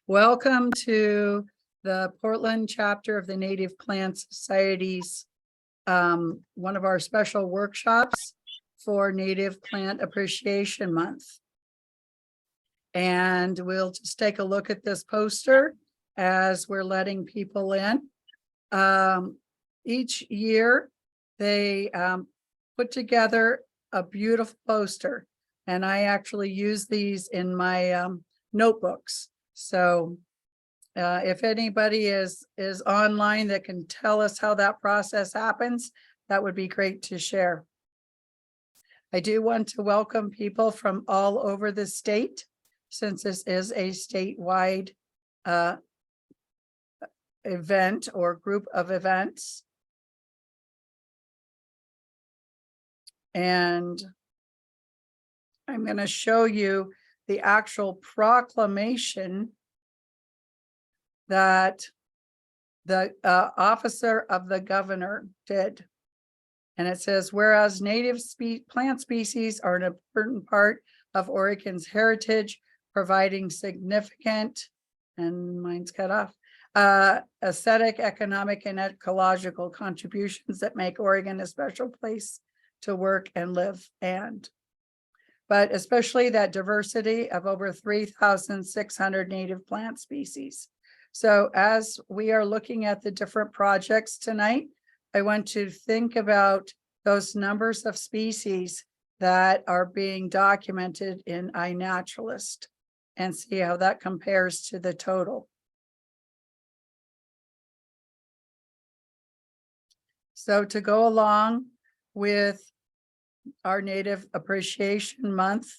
Welcome to the Portland chapter of the Native Plant Society's one of our special workshops for Native Plant Appreciation Month. And we'll just take a look at this poster as we're letting people in. Each year they put together a beautiful poster, and I actually use these in my notebooks. So if anybody is online that can tell us how that process happens, that would be great to share. I do want to welcome people from all over the state, since this is a statewide event or group of events. And I'm going to show you the actual proclamation that the officer of the governor did. And it says, whereas native plant species are an important part of Oregon's heritage, providing significant, and mine's cut off, aesthetic, economic, and ecological contributions that make Oregon a special place to work and live, but especially that diversity of over 3,600 native plant species. So as we are looking at the different projects tonight, I want to think about those numbers of species that are being documented in iNaturalist and see how that compares to the total. So to go along with our Native Appreciation Month,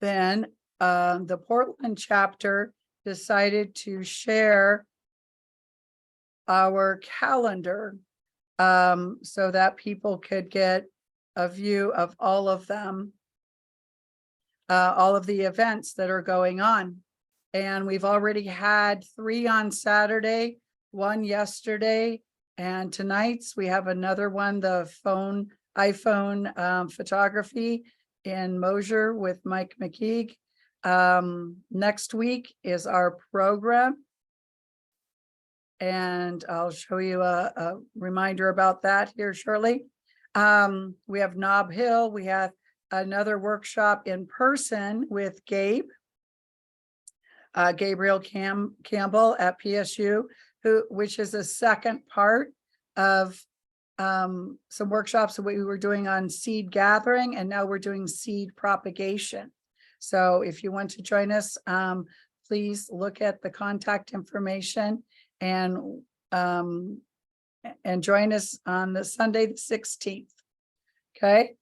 then the Portland chapter decided to share our calendar so that people could get a view of all of them, all of the events that are going on. And we've already had 3 on Saturday, 1 yesterday, and tonight's we have another one, the iPhone photography in Mosier with Mike McKeague. Next week is our program, and I'll show you a reminder about that here shortly. We have Nob Hill. We have another workshop in person with Gabriel Campbell at PSU, which is a second part of some workshops that we were doing on seed gathering, and now we're doing seed propagation. So if you want to join us, please look at the contact information and join us on the Sunday the 16th. Okay.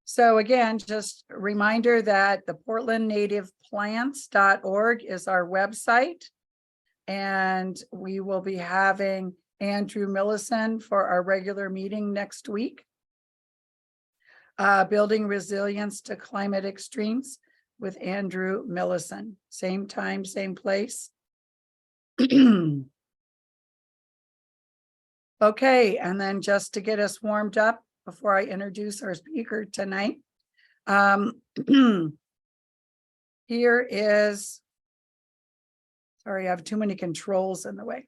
So again, just a reminder that the portlandnativeplants.org is our website. And we will be having Andrew Millison for our regular meeting next week. Building resilience to climate extremes with Andrew Millison. Same time, same place. Okay, and then just to get us warmed up before I introduce our speaker tonight, here is, sorry, I have too many controls in the way.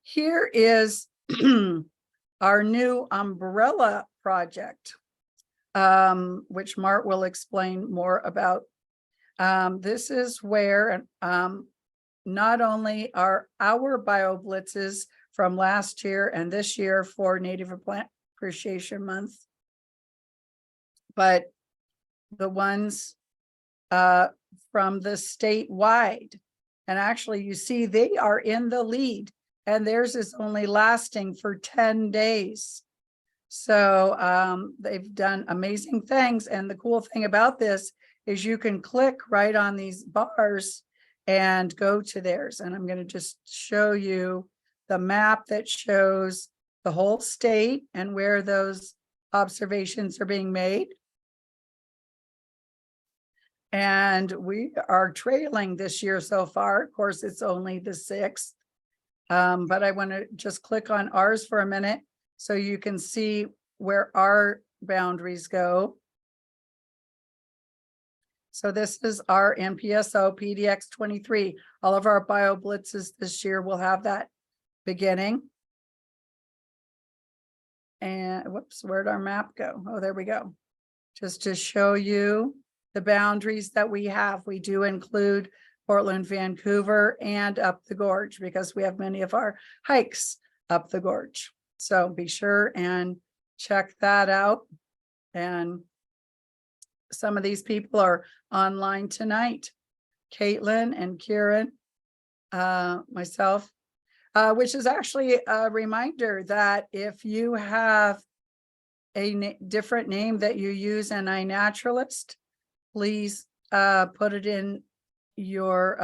Here is our new umbrella project, which Mart will explain more about. This is where not only are our Bioblitzes from last year and this year for Native Plant Appreciation Month, but the ones from the statewide. And actually, you see, they are in the lead, and theirs is only lasting for 10 days. So they've done amazing things. And the cool thing about this is you can click right on these bars and go to theirs. And I'm going to just show you the map that shows the whole state and where those observations are being made. And we are trailing this year so far. Of course, it's only the 6th. But I want to just click on ours for a minute so you can see where our boundaries go. So this is our NPSO PDX 23. All of our Bioblitzes this year will have that beginning. And whoops, where'd our map go? Oh, there we go. Just to show you the boundaries that we have. We do include Portland, Vancouver, and up the gorge because we have many of our hikes up the gorge. So be sure and check that out. And some of these people are online tonight. Caitlin and Kieran, myself, which is actually a reminder that if you have a different name that you use in iNaturalist, please put it in your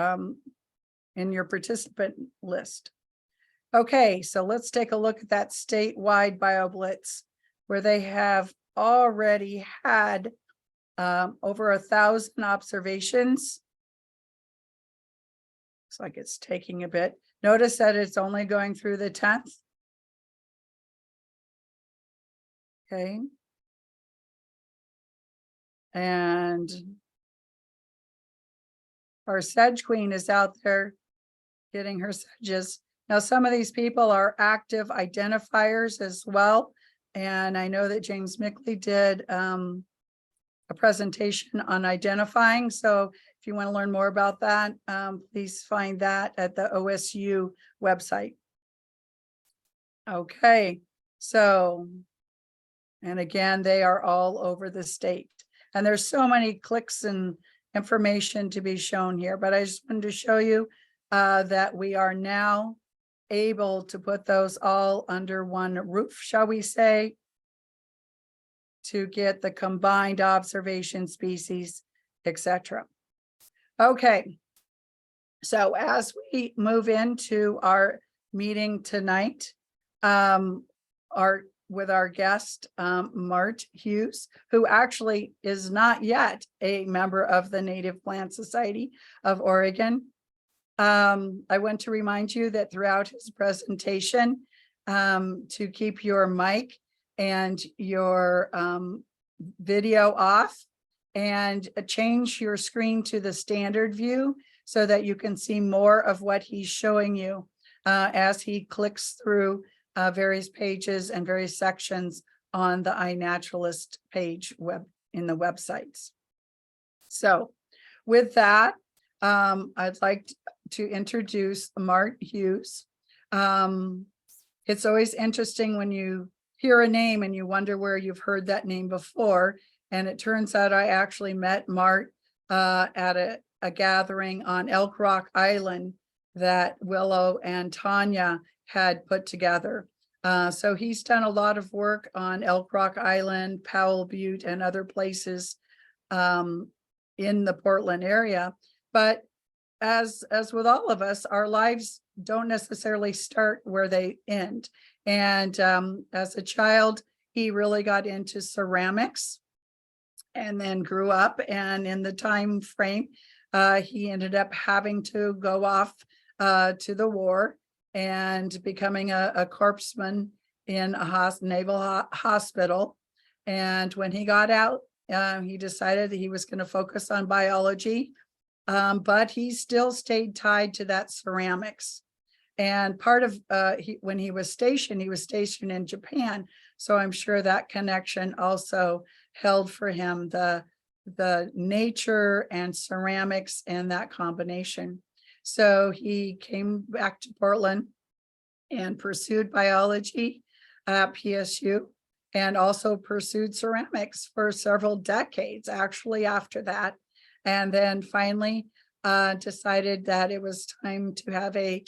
participant list. Okay, so let's take a look at that statewide Bioblitz, where they have already had over 1,000 observations. Looks like it's taking a bit. Notice that it's only going through the 10th. Okay. And our sedge queen is out there getting her sedges. Now, some of these people are active identifiers as well. And I know that James Mickley did a presentation on identifying. So if you want to learn more about that, please find that at the OSU website. Okay, so, and again, they are all over the state. And there's so many clicks and information to be shown here, but I just wanted to show you that we are now able to put those all under one roof, shall we say, to get the combined observation species, etc. Okay, so as we move into our meeting tonight, with our guest, Mart Hughes, who actually is not yet a member of the Native Plant Society of Oregon. I want to remind you that throughout his presentation, to keep your mic and your video off and change your screen to the standard view so that you can see more of what he's showing you as he clicks through various pages and various sections on the iNaturalist page in the websites. So with that, I'd like to introduce Mart Hughes. It's always interesting when you hear a name and you wonder where you've heard that name before. And it turns out I actually met Mart at a gathering on Elk Rock Island that Willow and Tanya had put together. So he's done a lot of work on Elk Rock Island, Powell Butte, and other places in the Portland area. But as with all of us, our lives don't necessarily start where they end. And as a child, he really got into ceramics and then grew up. And in the time frame, he ended up having to go off to the war and becoming a corpsman in a naval hospital. And when he got out, he decided that he was going to focus on biology, but he still stayed tied to that ceramics. And part of when he was stationed in Japan. So I'm sure that connection also held for him the nature and ceramics and that combination. So he came back to Portland and pursued biology at PSU and also pursued ceramics for several decades actually after that. And then finally decided that it was time to have a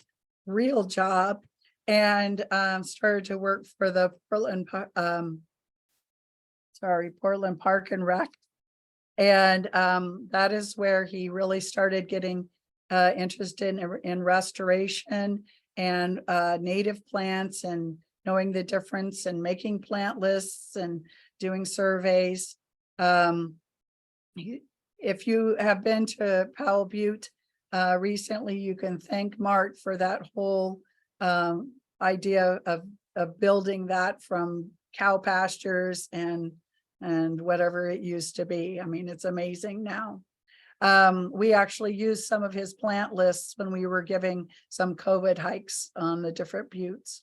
real job and started to work for the Portland Park and Rec. And that is where he really started getting interested in restoration and native plants and knowing the difference and making plant lists and doing surveys. If you have been to Powell Butte recently, you can thank Mart for that whole idea of building that from cow pastures and whatever it used to be. I mean, it's amazing now. We actually used some of his plant lists when we were giving some COVID hikes on the different buttes.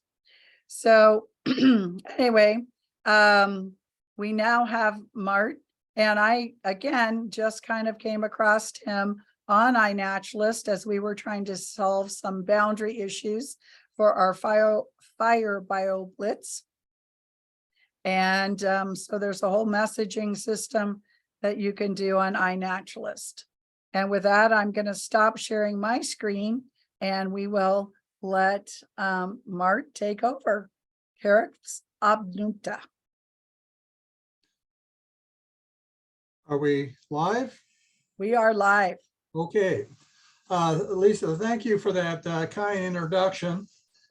So anyway, we now have Mart, and I, again, just kind of came across him on iNaturalist as we were trying to solve some boundary issues for our fire Bioblitz. And so there's a whole messaging system that you can do on iNaturalist. And with that, I'm going to stop sharing my screen and we will let Mart take over. Carexobnupta. Are we live? We are live. Okay. Lisa, thank you for that kind introduction.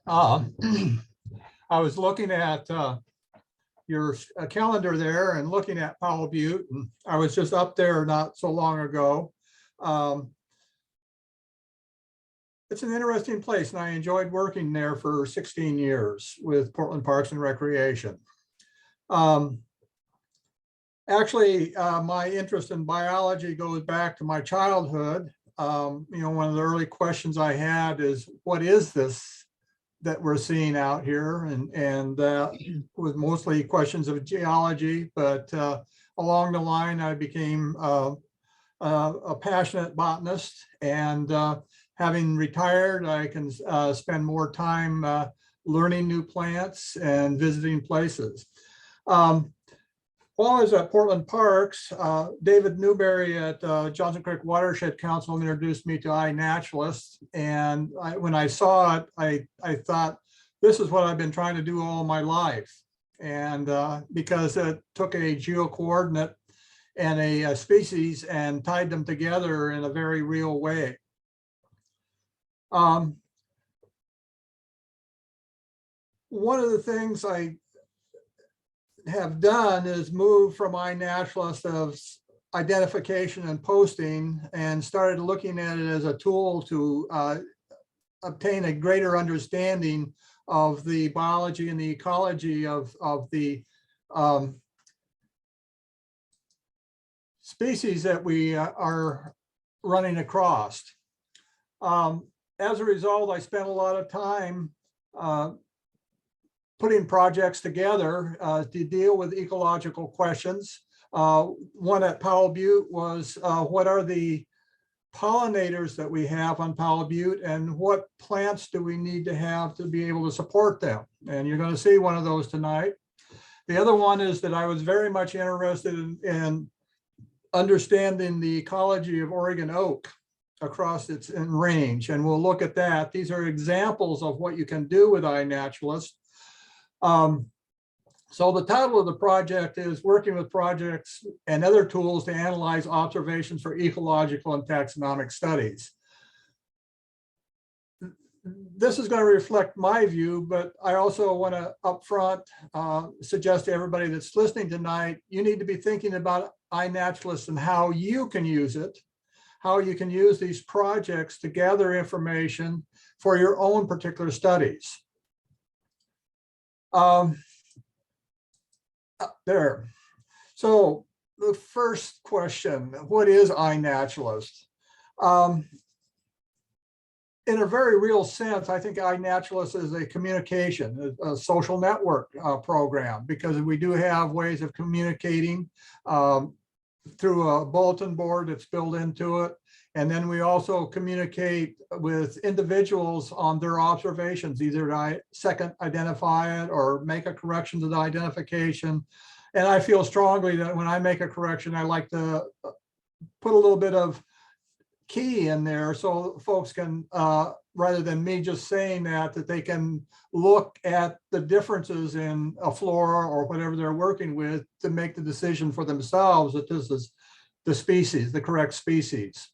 I was looking at your calendar there and looking at Powell Butte, and I was just up there not so long ago. It's an interesting place, and I enjoyed working there for 16 years with Portland Parks and Recreation. Actually, my interest in biology goes back to my childhood. You know, one of the early questions I had is, what is this that we're seeing out here? And with mostly questions of geology, but along the line, I became a passionate botanist, and having retired, I can spend more time learning new plants and visiting places. While I was at Portland Parks, David Newberry at Johnson Creek Watershed Council introduced me to iNaturalist. And when I saw it, I thought, this is what I've been trying to do all my life. And because it took a geocoordinate and a species and tied them together in a very real way. One of the things I have done is move from iNaturalist of identification and posting and started looking at it as a tool to obtain a greater understanding of the biology and the ecology of the species that we are running across. As a result, I spent a lot of time putting projects together to deal with ecological questions. One at Powell Butte was, what are the pollinators that we have on Powell Butte, and what plants do we need to have to be able to support them? And you're going to see one of those tonight. The other one is that I was very much interested in understanding the ecology of Oregon oak across its range, and we'll look at that. These are examples of what you can do with iNaturalist. So the title of the project is Working with Projects and Other Tools to Analyze Observations for Ecological and Taxonomic Studies. This is going to reflect my view, but I also want to upfront suggest to everybody that's listening tonight, you need to be thinking about iNaturalist and how you can use it, how you can use these projects to gather information for your own particular studies. There. So the first question, what is iNaturalist? In a very real sense, I think iNaturalist is a communication, a social network program, because we do have ways of communicating through a bulletin board that's built into it. And then we also communicate with individuals on their observations, either to second identify it or make a correction to the identification. And I feel strongly that when I make a correction, I like to put a little bit of key in there so folks can, rather than me just saying that they can look at the differences in a flora or whatever they're working with to make the decision for themselves that this is the species, the correct species.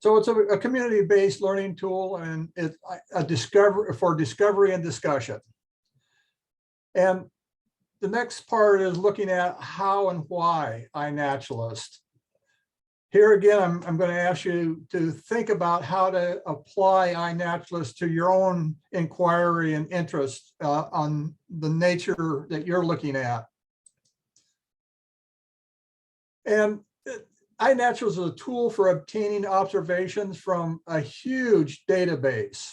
So it's a community-based learning tool, and it's a discovery and discussion. And the next part is looking at how and why iNaturalist. Here again, I'm going to ask you to think about how to apply iNaturalist to your own inquiry and interest on the nature that you're looking at. And iNaturalist is a tool for obtaining observations from a huge database.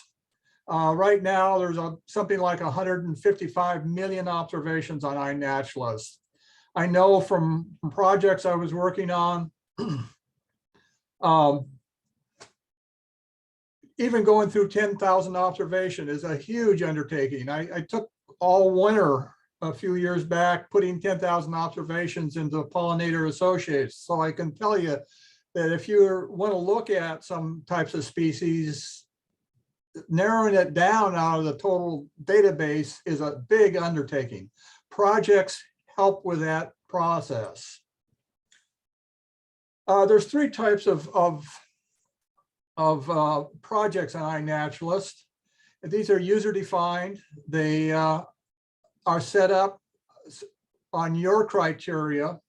Right now, there's something like 155 million observations on iNaturalist. I know from projects I was working on, even going through 10,000 observation is a huge undertaking. I took all winter a few years back, putting 10,000 observations into Pollinator Associates. So I can tell you that if you want to look at some types of species, narrowing it down out of the total database is a big undertaking. Projects help with that process. There's three types of projects on iNaturalist. These are user-defined. They are set up on your criteria.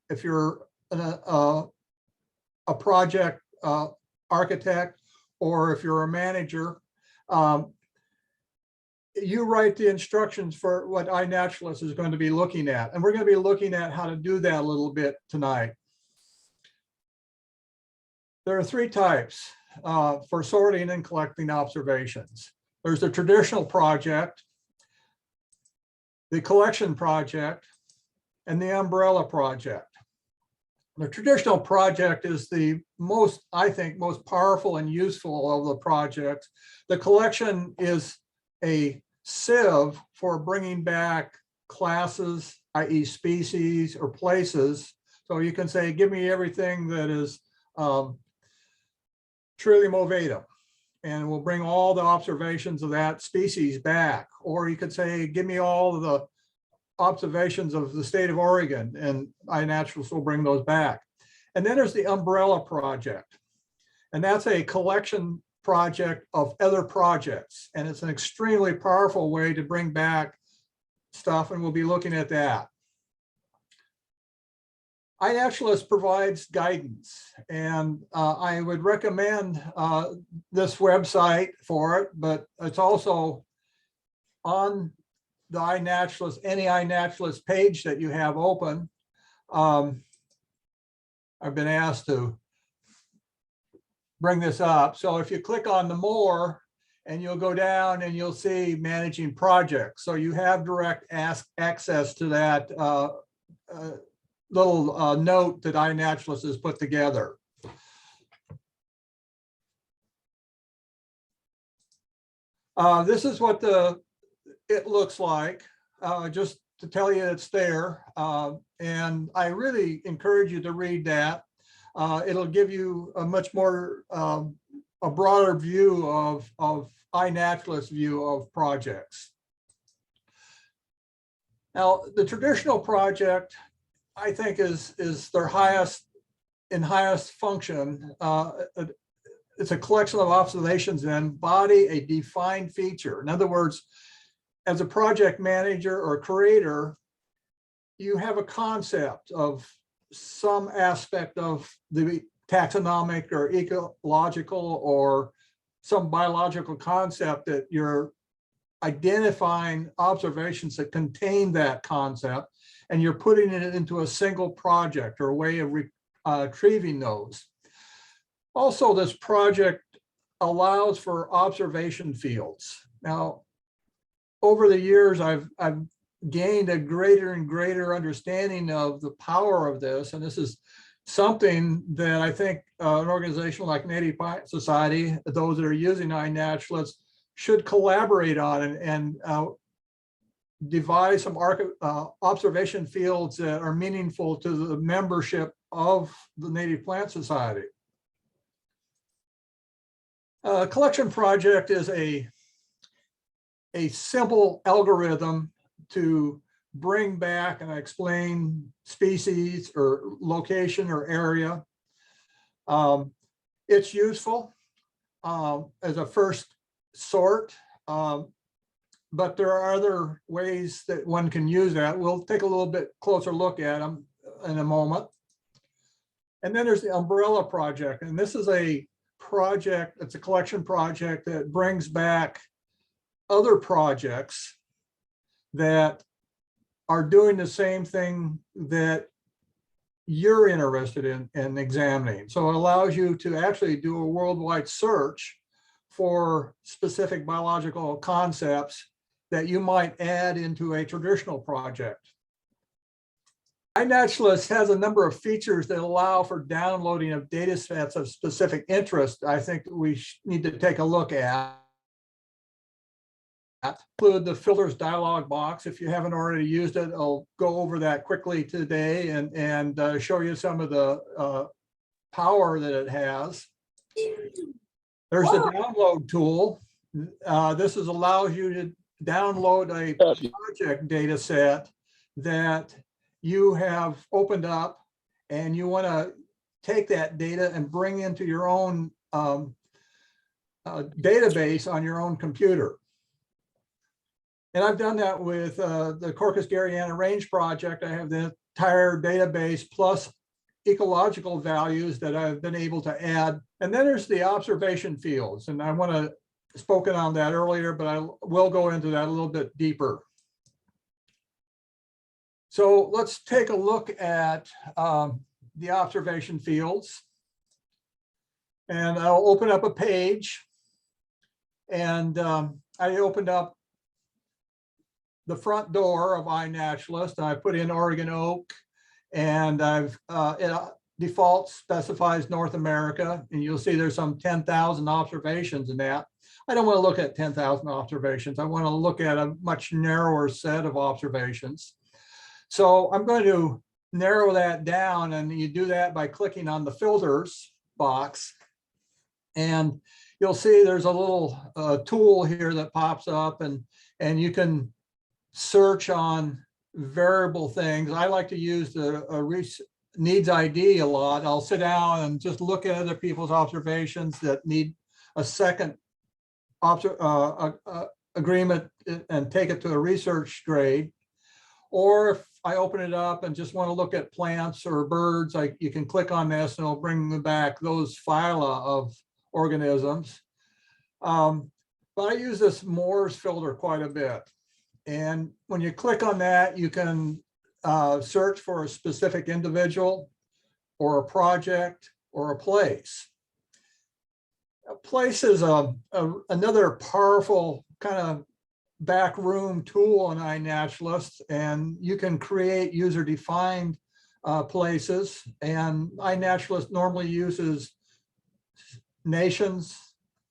If you're a project architect, or if you're a manager, you write the instructions for what iNaturalist is going to be looking at. And we're going to be looking at how to do that a little bit tonight. There are three types for sorting and collecting observations. There's the traditional project, the collection project, and the umbrella project. The traditional project is the most, I think, most powerful and useful of the projects. The collection is a sieve for bringing back classes, i.e. species or places. So you can say, give me everything that is Trillium ovata, and we'll bring all the observations of that species back. Or you could say, give me all of the observations of the state of Oregon, and iNaturalist will bring those back. And then there's the umbrella project, and that's a collection project of other projects, and it's an extremely powerful way to bring back stuff, and we'll be looking at that. iNaturalist provides guidance, and I would recommend this website for it, but it's also on the iNaturalist, any iNaturalist page that you have open. I've been asked to bring this up. So if you click on the more, and you'll go down and you'll see managing projects. So you have direct access to that little note that iNaturalist has put together. This is what it looks like, just to tell you it's there. And I really encourage you to read that. It'll give you a much more, a broader view of iNaturalist view of projects. Now, the traditional project, I think, is their highest function. It's a collection of observations that embody a defined feature. In other words, as a project manager or creator, you have a concept of some aspect of the taxonomic or ecological or some biological concept that you're identifying observations that contain that concept, and you're putting it into a single project or a way of retrieving those. Also, this project allows for observation fields. Now, over the years, I've gained a greater and greater understanding of the power of this, and this is something that I think an organization like Native Plant Society, those that are using iNaturalist, should collaborate on and devise some observation fields that are meaningful to the membership of the Native Plant Society. Collection project is a simple algorithm to bring back and explain species or location or area. It's useful as a first sort, but there are other ways that one can use that. We'll take a little bit closer look at them in a moment. And then there's the umbrella project, and this is a project, it's a collection project that brings back other projects that are doing the same thing that you're interested in examining. So it allows you to actually do a worldwide search for specific biological concepts that you might add into a traditional project. iNaturalist has a number of features that allow for downloading of data sets of specific interest. I think we need to take a look at. Include the filters dialog box. If you haven't already used it, I'll go over that quickly today and show you some of the power that it has. There's the download tool. This allows you to download a project data set that you have opened up and you want to take that data and bring into your own database on your own computer. And I've done that with the Corcus Garryana Range project. I have the entire database plus ecological values that I've been able to add. And then there's the observation fields. And I want to spoken on that earlier, but I will go into that a little bit deeper. So let's take a look at the observation fields. And I'll open up a page. And I opened up the front door of iNaturalist. I put in Oregon oak, and it default specifies North America, and you'll see there's some 10,000 observations in that. I don't want to look at 10,000 observations. I want to look at a much narrower set of observations. So I'm going to narrow that down, and you do that by clicking on the filters box, and you'll see there's a little tool here that pops up, and you can search on variable things. I like to use the needs ID a lot. I'll sit down and just look at other people's observations that need a second agreement and take it to a research grade. Or if I open it up and just want to look at plants or birds, you can click on this and it'll bring them back those phyla of organisms. But I use this Moore's filter quite a bit. And when you click on that, you can search for a specific individual or a project or a place. A place is another powerful kind of backroom tool in iNaturalist, and you can create user-defined places. And iNaturalist normally uses nations,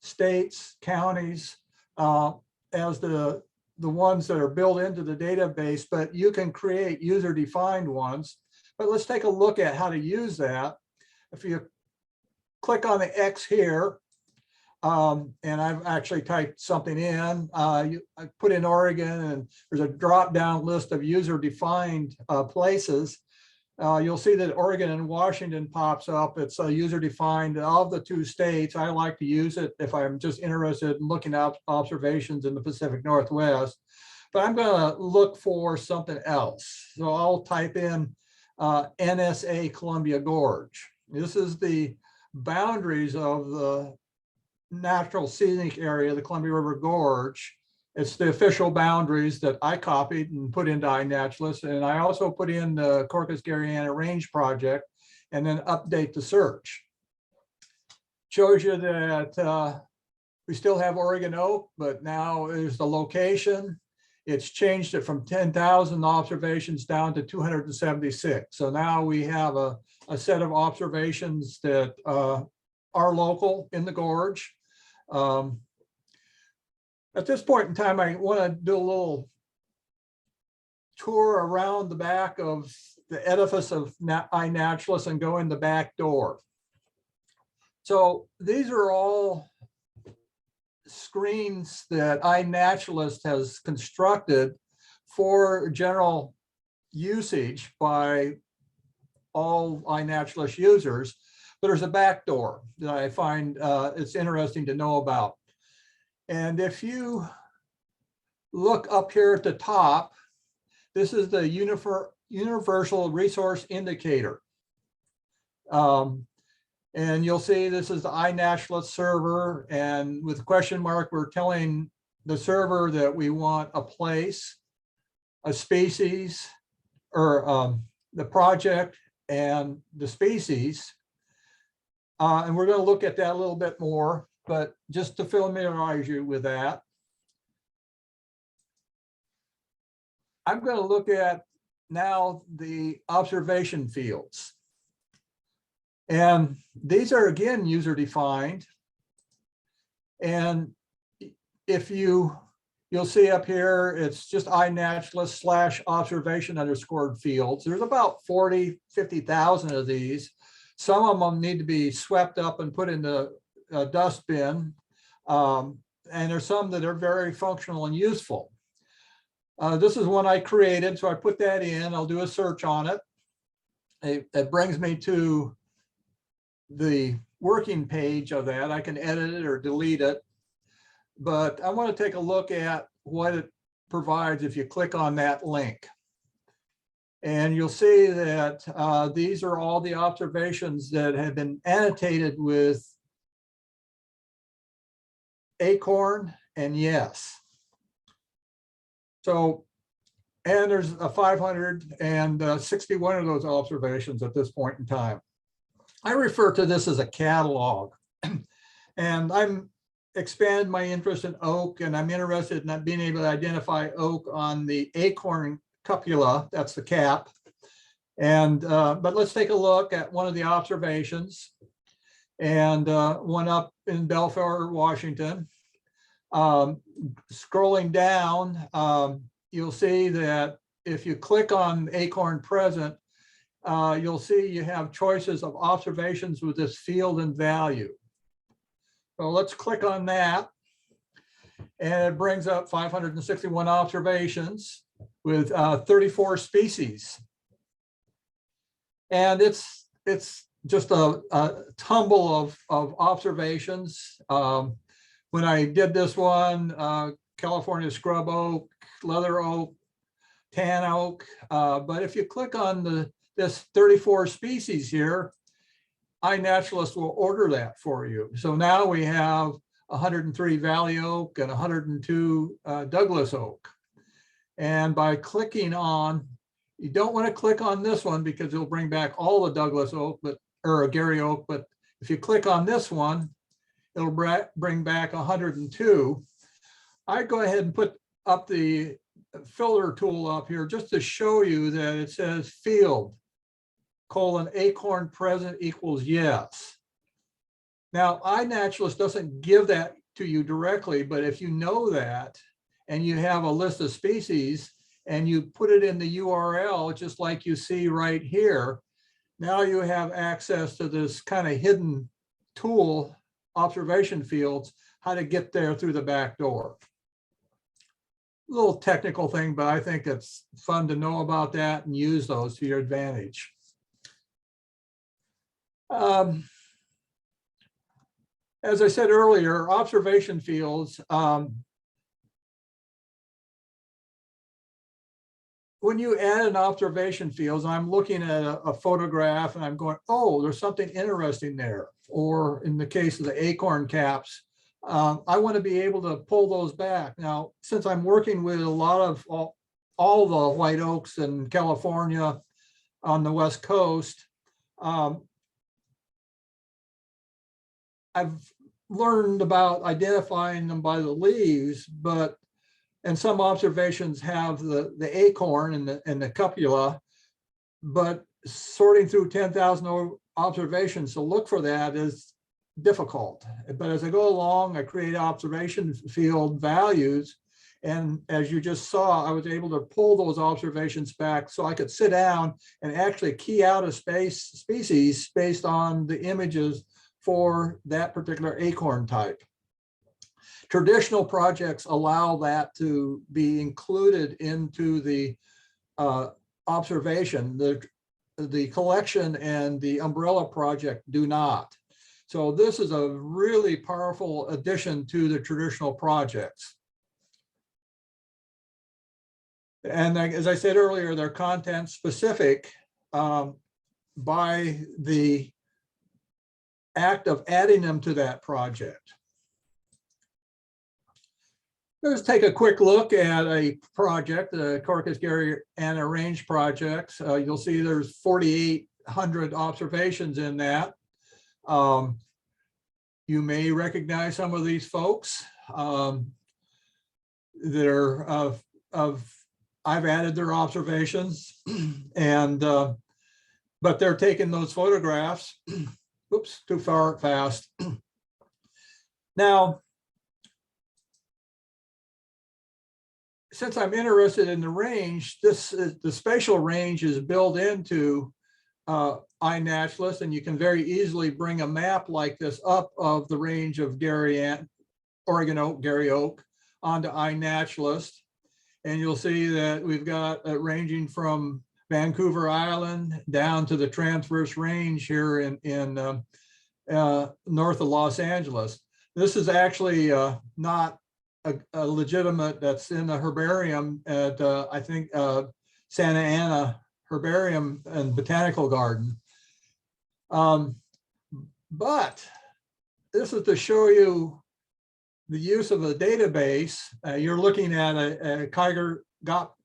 states, counties as the ones that are built into the database, but you can create user-defined ones. But let's take a look at how to use that. If you click on the X here, and I've actually typed something in, I put in Oregon, and there's a drop-down list of user-defined places. You'll see that Oregon and Washington pops up. It's a user-defined of the two states. I like to use it if I'm just interested in looking at observations in the Pacific Northwest. But I'm going to look for something else. So I'll type in NSA Columbia Gorge. This is the boundaries of the natural scenic area, the Columbia River Gorge. It's the official boundaries that I copied and put into iNaturalist. And I also put in the Corcus Garryana Range project and then update the search. Shows you that we still have Oregon oak, but now is the location. It's changed it from 10,000 observations down to 276. So now we have a set of observations that are local in the gorge. At this point in time, I want to do a little tour around the back of the edifice of iNaturalist and go in the back door. So these are all screens that iNaturalist has constructed for general usage by all iNaturalist users. But there's a back door that I find it's interesting to know about. And if you look up here at the top, this is the Universal Resource Indicator. And you'll see this is the iNaturalist server. And with question mark, we're telling the server that we want a place, a species, or the project, and the species. And we're going to look at that a little bit more, but just to familiarize you with that, I'm going to look at now the observation fields. And these are, again, user defined. And if you'll see up here, it's just iNaturalist /observation_ fields. There's about 50,000 of these. Some of them need to be swept up and put in the dustbin. And there's some that are very functional and useful. This is one I created, so I put that in. I'll do a search on it. It brings me to the working page of that. I can edit it or delete it. But I want to take a look at what it provides if you click on that link. And you'll see that these are all the observations that have been annotated with acorn and yes. So, and there's 561 of those observations at this point in time. I refer to this as a catalog. And I'm expanded my interest in oak, and I'm interested in being able to identify oak on the acorn cupula, that's the cap. And but let's take a look at one of the observations, and one up in Belfair, Washington. Scrolling down, you'll see that if you click on acorn present, you'll see you have choices of observations with this field and value. So let's click on that, and it brings up 561 observations with 34 species. And it's just a tumble of observations. When I did this one, California scrub oak, leather oak, tan oak. But if you click on this 34 species here, iNaturalist will order that for you. So now we have 103 Valley oak and 102 Douglas oak. And by clicking on, you don't want to click on this one because it'll bring back all the Douglas oak, or Gary oak. But if you click on this one, it'll bring back 102. I go ahead and put up the filter tool up here just to show you that it says field : acorn present equals yes. Now, iNaturalist doesn't give that to you directly, but if you know that and you have a list of species and you put it in the URL, just like you see right here, now you have access to this kind of hidden tool, observation fields, how to get there through the back door. A little technical thing, but I think it's fun to know about that and use those to your advantage. As I said earlier, observation fields, when you add an observation field, I'm looking at a photograph and I'm going, oh, there's something interesting there. Or in the case of the acorn caps, I want to be able to pull those back. Now, since I'm working with a lot of all the white oaks in California on the West Coast, I've learned about identifying them by the leaves, and some observations have the acorn and the cupula, but sorting through 10,000 observations to look for that is difficult. But as I go along, I create observation field values. And as you just saw, I was able to pull those observations back so I could sit down and actually key out a species based on the images for that particular acorn type. Traditional projects allow that to be included into the observation. The collection and the umbrella project do not. So this is a really powerful addition to the traditional projects. And as I said earlier, they're content specific by the act of adding them to that project. Let's take a quick look at a project, the Corcus Garryana Range projects. You'll see there's 48 100 observations in that. You may recognize some of these folks. They're I've added their observations, and but they're taking those photographs. Oops, too fast. Now, since I'm interested in the range, the spatial range is built into iNaturalist, and you can very easily bring a map like this up of the range of Oregon oak, Gary oak, onto iNaturalist. And you'll see that we've got ranging from Vancouver Island down to the transverse range here in north of Los Angeles. This is actually not a legitimate that's in the herbarium at I think Santa Ana Herbarium and Botanical Garden. But this is to show you the use of a database. You're looking at a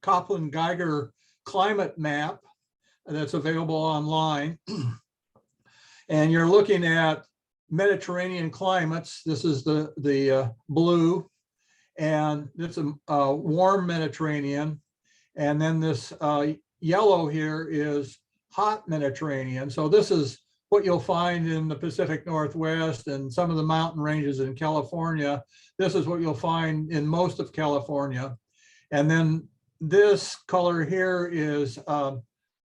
Copland-Geiger climate map that's available online. And you're looking at Mediterranean climates. This is the blue, and it's a warm Mediterranean. And then this yellow here is hot Mediterranean. So this is what you'll find in the Pacific Northwest and some of the mountain ranges in California. This is what you'll find in most of California. And then this color here is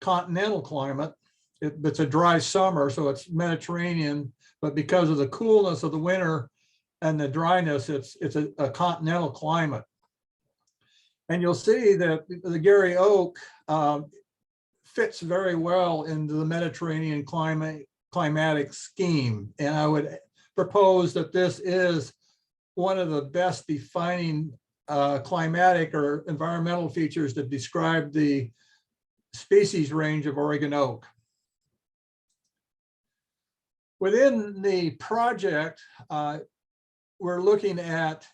continental climate. It's a dry summer, so it's Mediterranean, but because of the coolness of the winter and the dryness, it's a continental climate. And you'll see that the Gary oak fits very well into the Mediterranean climatic scheme. And I would propose that this is one of the best defining climatic or environmental features that describe the species range of Oregon oak. Within the project, we're looking at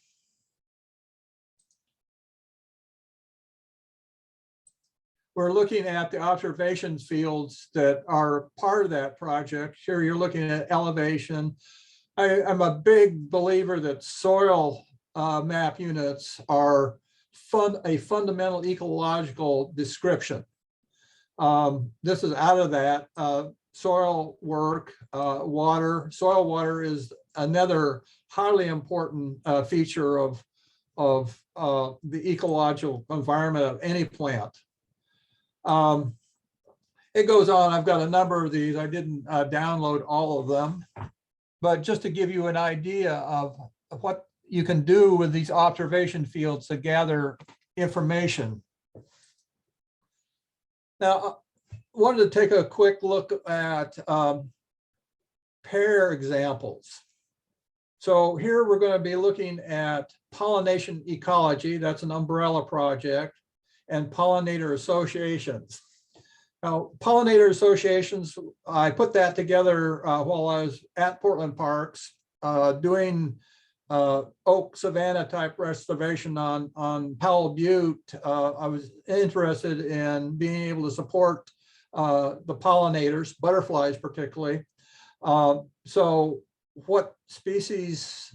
the observations fields that are part of that project. Here you're looking at elevation. I'm a big believer that soil map units are a fundamental ecological description. This is out of that. Soil work, water. Soil water is another highly important feature of the ecological environment of any plant. It goes on. I've got a number of these. I didn't download all of them, but just to give you an idea of what you can do with these observation fields to gather information. Now, I wanted to take a quick look at pair examples. So here we're going to be looking at pollination ecology. That's an umbrella project, and pollinator associations. Now, pollinator associations, I put that together while I was at Portland Parks doing oak savanna type restoration on Powell Butte. I was interested in being able to support the pollinators, butterflies particularly. So what species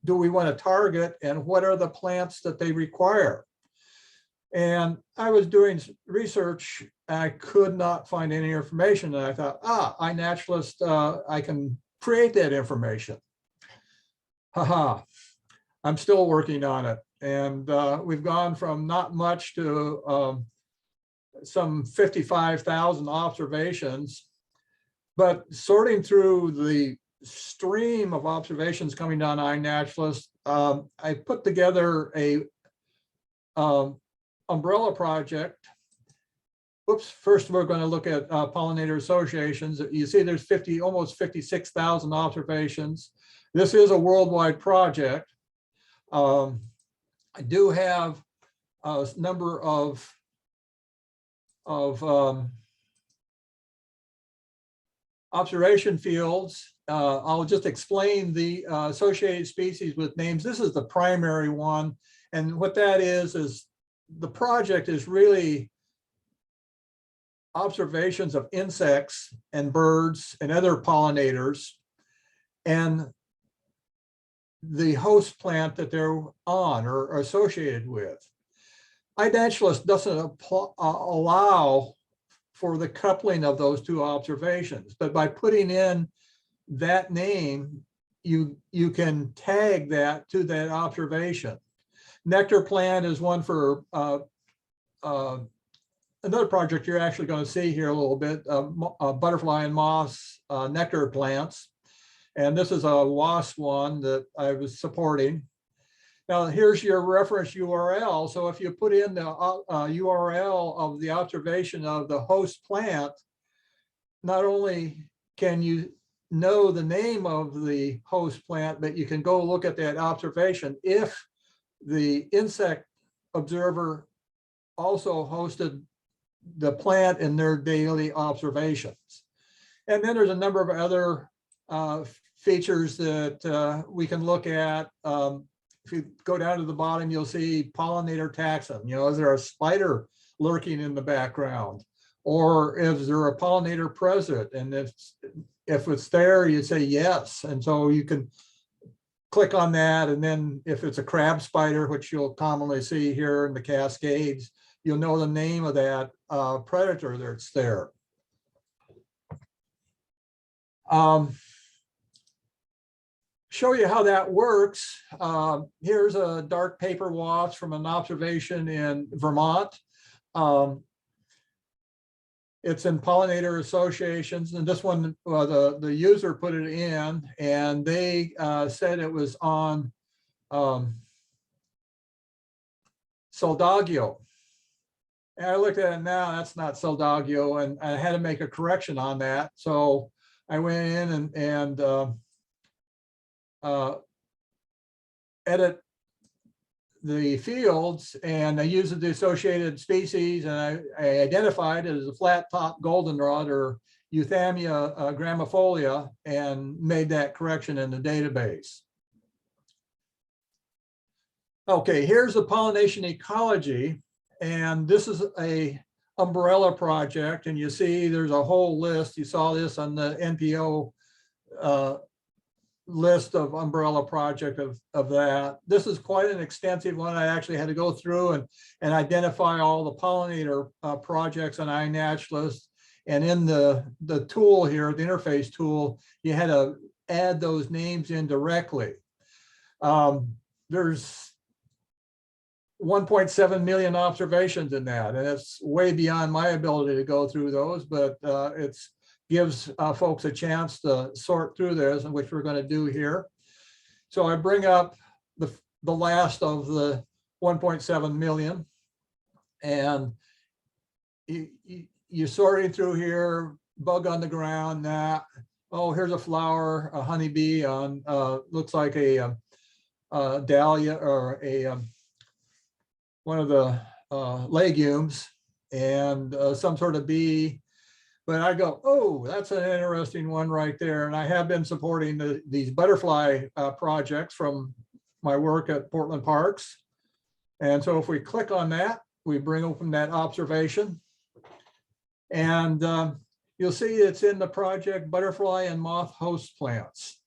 do we want to target, and what are the plants that they require? And I was doing research, and I could not find any information. And I thought, iNaturalist, I can create that information. Haha, I'm still working on it. And we've gone from not much to some 55,000 observations. But sorting through the stream of observations coming down iNaturalist, I put together a umbrella project. Oops, first we're going to look at pollinator associations. You see there's almost 56,000 observations. This is a worldwide project. I do have a number of observation fields. I'll just explain the associated species with names. This is the primary one. And what that is the project is really observations of insects and birds and other pollinators and the host plant that they're on or associated with. iNaturalist doesn't allow for the coupling of those two observations, but by putting in that name, you can tag that to that observation. Nectar plant is one for another project you're actually going to see here a little bit, butterfly and moth nectar plants. And this is a wasp one that I was supporting. Now here's your reference URL. So if you put in the URL of the observation of the host plant, not only can you know the name of the host plant, but you can go look at that observation if the insect observer also hosted the plant in their daily observations. And then there's a number of other features that we can look at. If you go down to the bottom, you'll see pollinator taxon. You know, is there a spider lurking in the background? Or is there a pollinator present? And if it's there, you say yes. And so you can click on that. And then if it's a crab spider, which you'll commonly see here in the Cascades, you'll know the name of that predator that's there. Show you how that works. Here's a dark paper wasp from an observation in Vermont. It's in pollinator associations, and this one, the user put it in, and they said it was on Soldagio. And I looked at it now, that's not Soldagio, and I had to make a correction on that. So I went in and edit the fields, and I used the associated species, and I identified it as a flat top goldenrod or Euthamia gramifolia, and made that correction in the database. Okay, here's the pollination ecology, and this is a umbrella project, and you see there's a whole list. You saw this on the NPO list of umbrella project of that. This is quite an extensive one. I actually had to go through and identify all the pollinator projects on iNaturalist. And in the tool here, the interface tool, you had to add those names in directly. There's 1.7 million observations in that, and it's way beyond my ability to go through those, but it's gives folks a chance to sort through this, which we're going to do here. So I bring up the last of the 1.7 million, and you're sorting through here, bug on the ground, that, oh, here's a flower, a honeybee on, looks like a dahlia or a one of the legumes, and some sort of bee. But I go, oh, that's an interesting one right there. And I have been supporting these butterfly projects from my work at Portland Parks. And so if we click on that, we bring open that observation. And you'll see it's in the project butterfly and moth host plants.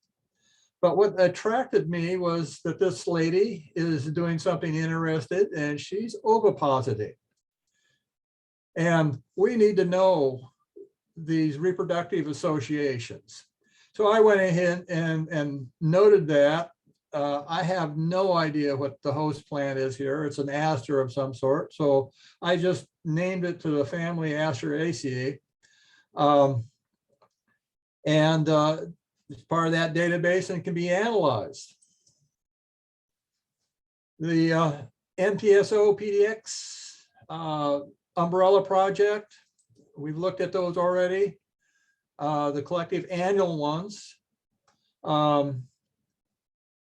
But what attracted me was that this lady is doing something interesting, and she's ovipositing. And we need to know these reproductive associations. So I went ahead and noted that. I have no idea what the host plant is here. It's an aster of some sort. So I just named it to the family Asteraceae. It's part of that database and can be analyzed. The NPSO PDX umbrella project, we've looked at those already. The collective annual ones. I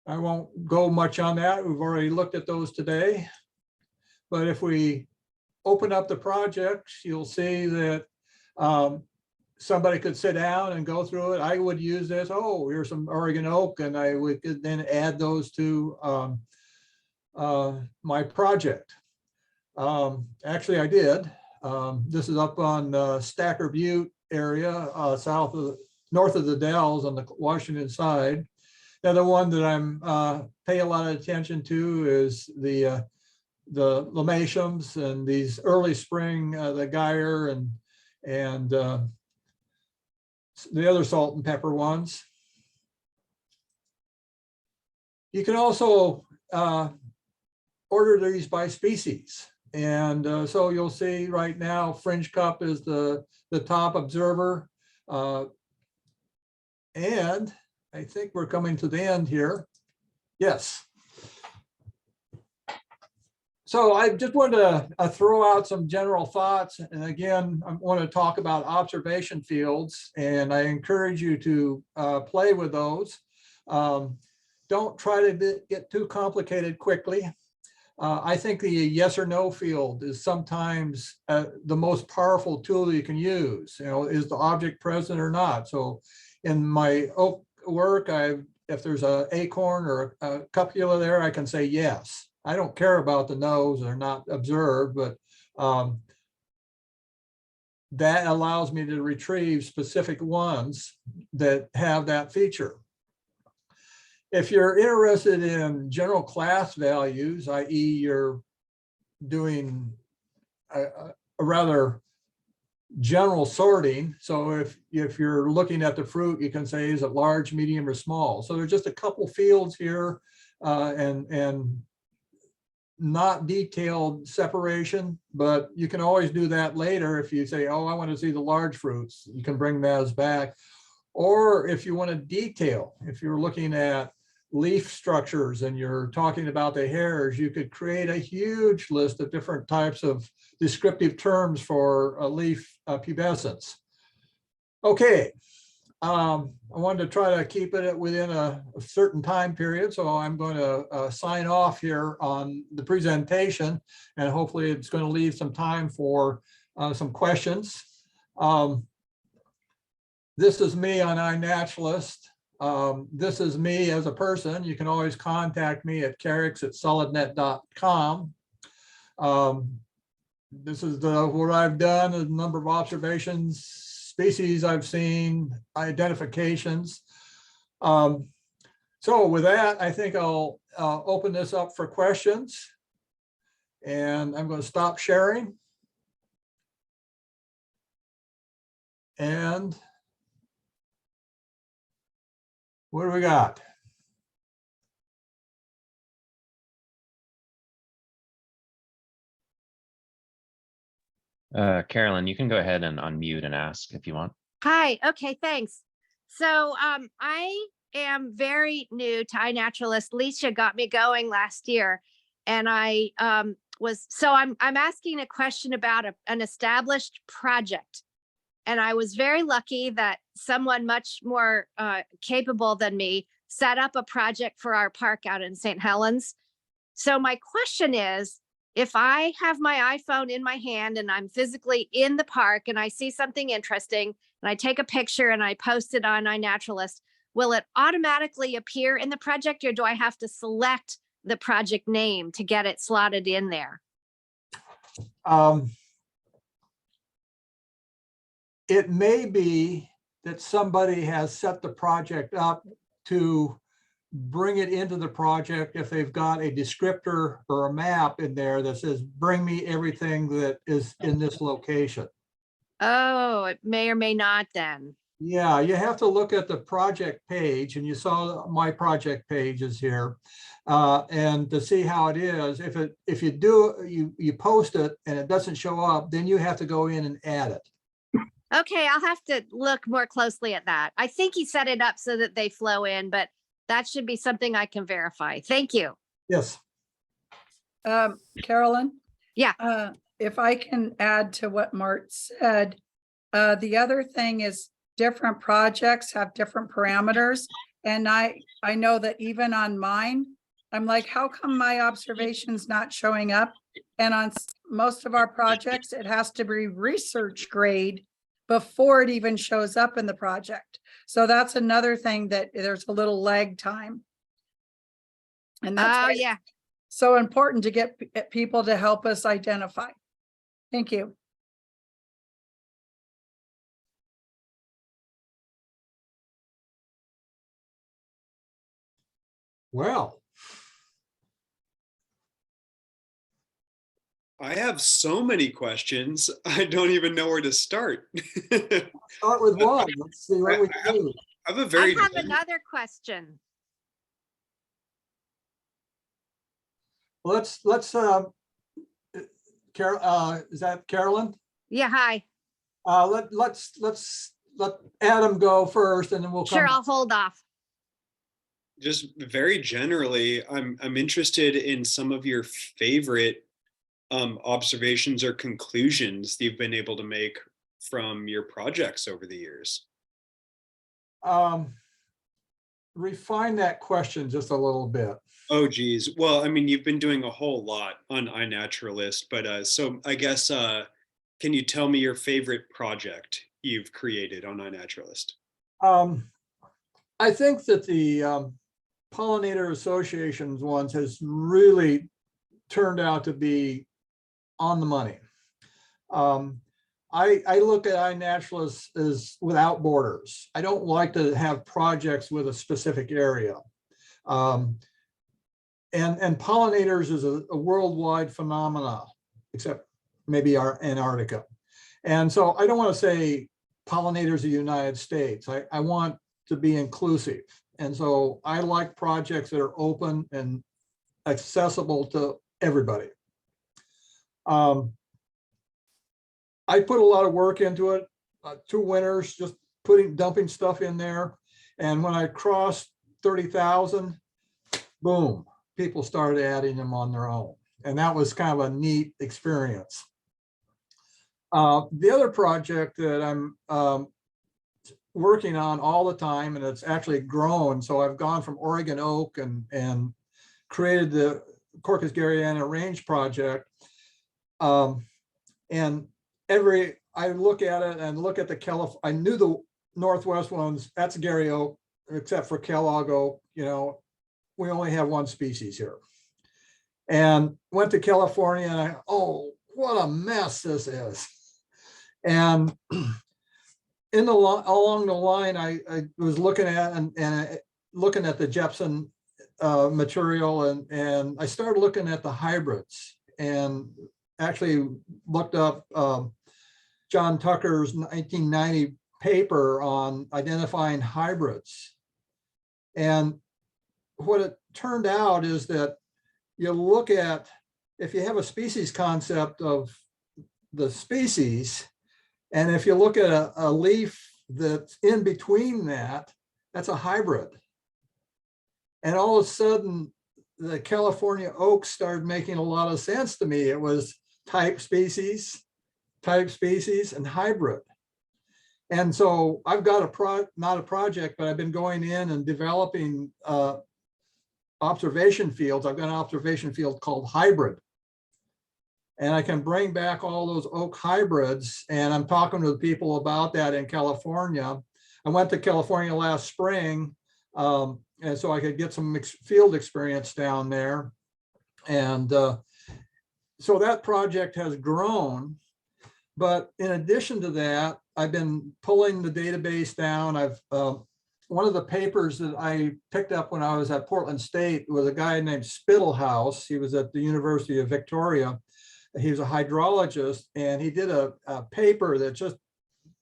won't go much on that. We've already looked at those today. But if we open up the projects, you'll see that somebody could sit down and go through it. I would use this. Oh, here's some Oregon oak, and I would then add those to my project. Actually, I did. This is up on Stacker Butte area, north of the Dells on the Washington side. The other one that I'm pay a lot of attention to is the lomatiums and these early spring, the Geyer and the other salt and pepper ones. You can also order these by species. And so you'll see right now, Fringe Cup is the top observer. And I think we're coming to the end here. Yes. So I just wanted to throw out some general thoughts. And again, I want to talk about observation fields, and I encourage you to play with those. Don't try to get too complicated quickly. I think the yes or no field is sometimes the most powerful tool you can use. You know, is the object present or not? So in my oak work, if there's an acorn or a cupula there, I can say yes. I don't care about the no's or not observed, but that allows me to retrieve specific ones that have that feature. If you're interested in general class values, i.e. you're doing a rather general sorting. So if you're looking at the fruit, you can say, is it large, medium, or small? So there's just a couple fields here and not detailed separation, but you can always do that later. If you say, oh, I want to see the large fruits, you can bring those back. Or if you want to detail, if you're looking at leaf structures and you're talking about the hairs, you could create a huge list of different types of descriptive terms for a leaf pubescence. Okay, I wanted to try to keep it within a certain time period, so I'm going to sign off here on the presentation, and hopefully it's going to leave some time for some questions. This is me on iNaturalist. This is me as a person. You can always contact me at carex@solidnet.com. This is what I've done, a number of observations, species I've seen, identifications. So with that, I think I'll open this up for questions. And I'm going to stop sharing. And what do we got? Carolyn, you can go ahead and unmute and ask if you want. Hi. Okay, thanks. So I am very new to iNaturalist. Leisha got me going last year, and I'm asking a question about an established project. And I was very lucky that someone much more capable than me set up a project for our park out in St. Helens. So my question is, if I have my iPhone in my hand and I'm physically in the park and I see something interesting and I take a picture and I post it on iNaturalist, will it automatically appear in the project, or do I have to select the project name to get it slotted in there? It may be that somebody has set the project up to bring it into the project if they've got a descriptor or a map in there that says, bring me everything that is in this location. Oh, it may or may not then. Yeah, you have to look at the project page, and you saw my project page is here, and to see how it is. If you post it and it doesn't show up, then you have to go in and add it. Okay, I'll have to look more closely at that. I think he set it up so that they flow in, but that should be something I can verify. Thank you. Yes. Carolyn? Yeah. If I can add to what Mart said, the other thing is different projects have different parameters. And I know that even on mine, I'm like, how come my observation's not showing up? And on most of our projects, it has to be research grade before it even shows up in the project. So that's another thing, that there's a little lag time. And that's why yeah. it's so important to get people to help us identify. Thank you. Well, I have so many questions. I don't even know where to start. start with one. Let's see what we I do. have a I very have another question. Let's Carol, is that Carolyn? Yeah, hi. Let Adam go first, and then we'll come. Sure, I'll hold off. just very generally, I'm interested in some of your favorite observations or conclusions that you've been able to make from your projects over the years. Refine that question just a little bit. Oh, geez. Well, I mean, you've been doing a whole lot on iNaturalist, but so I guess, can you tell me your favorite project you've created on iNaturalist? I think that the pollinator associations ones has really turned out to be on the money. I look at iNaturalist as without borders. I don't like to have projects with a specific area. And pollinators is a worldwide phenomena, except maybe our Antarctica. And so I don't want to say pollinators of the United States. I want to be inclusive. And so I like projects that are open and accessible to everybody. I put a lot of work into it, 2 winters, just dumping stuff in there. And when I crossed 30,000, boom, people started adding them on their own. And that was kind of a neat experience. The other project that I'm working on all the time, and it's actually grown. So I've gone from Oregon oak and created the Corcus garryana range project. And I look at it and look at I knew the Northwest ones, that's Gary oak, except for Kellogg oak, we only have 1 species here. And went to California and oh, what a mess this is. And along the line, I was looking at and looking at the Jepson material, and I started looking at the hybrids, and actually looked up John Tucker's 1990 paper on identifying hybrids. And what it turned out is that you look at, if you have a species concept of the species, and if you look at a leaf that's in between that, that's a hybrid. And all of a sudden, the California oak started making a lot of sense to me. It was type species, and hybrid. And so I've got not a project, but I've been going in and developing observation fields. I've got an observation field called hybrid. And I can bring back all those oak hybrids, and I'm talking to the people about that in California. I went to California last spring, and so I could get some field experience down there. And so that project has grown. But in addition to that, I've been pulling the database down. I've one of the papers that I picked up when I was at Portland State was a guy named Spittlehouse. He was at the University of Victoria. He was a hydrologist, and he did a paper that just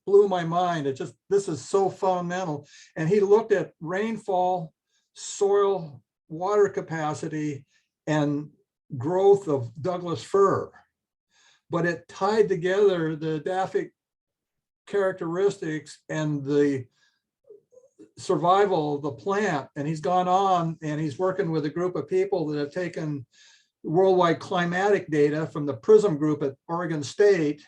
blew my mind. This is so fundamental. And he looked at rainfall, soil, water capacity, and growth of Douglas fir. But it tied together the edaphic characteristics and the survival of the plant. And he's gone on and he's working with a group of people that have taken worldwide climatic data from the PRISM group at Oregon State.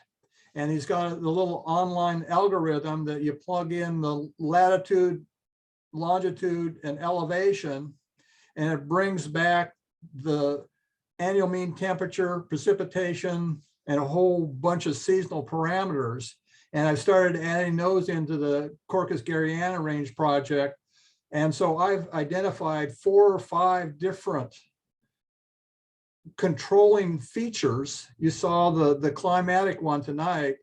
And he's got the little online algorithm that you plug in the latitude, longitude, and elevation, and it brings back the annual mean temperature, precipitation, and a whole bunch of seasonal parameters. And I've started adding those into the Corcus garryana range project. And so I've identified 4 or 5 different controlling features. You saw the climatic one tonight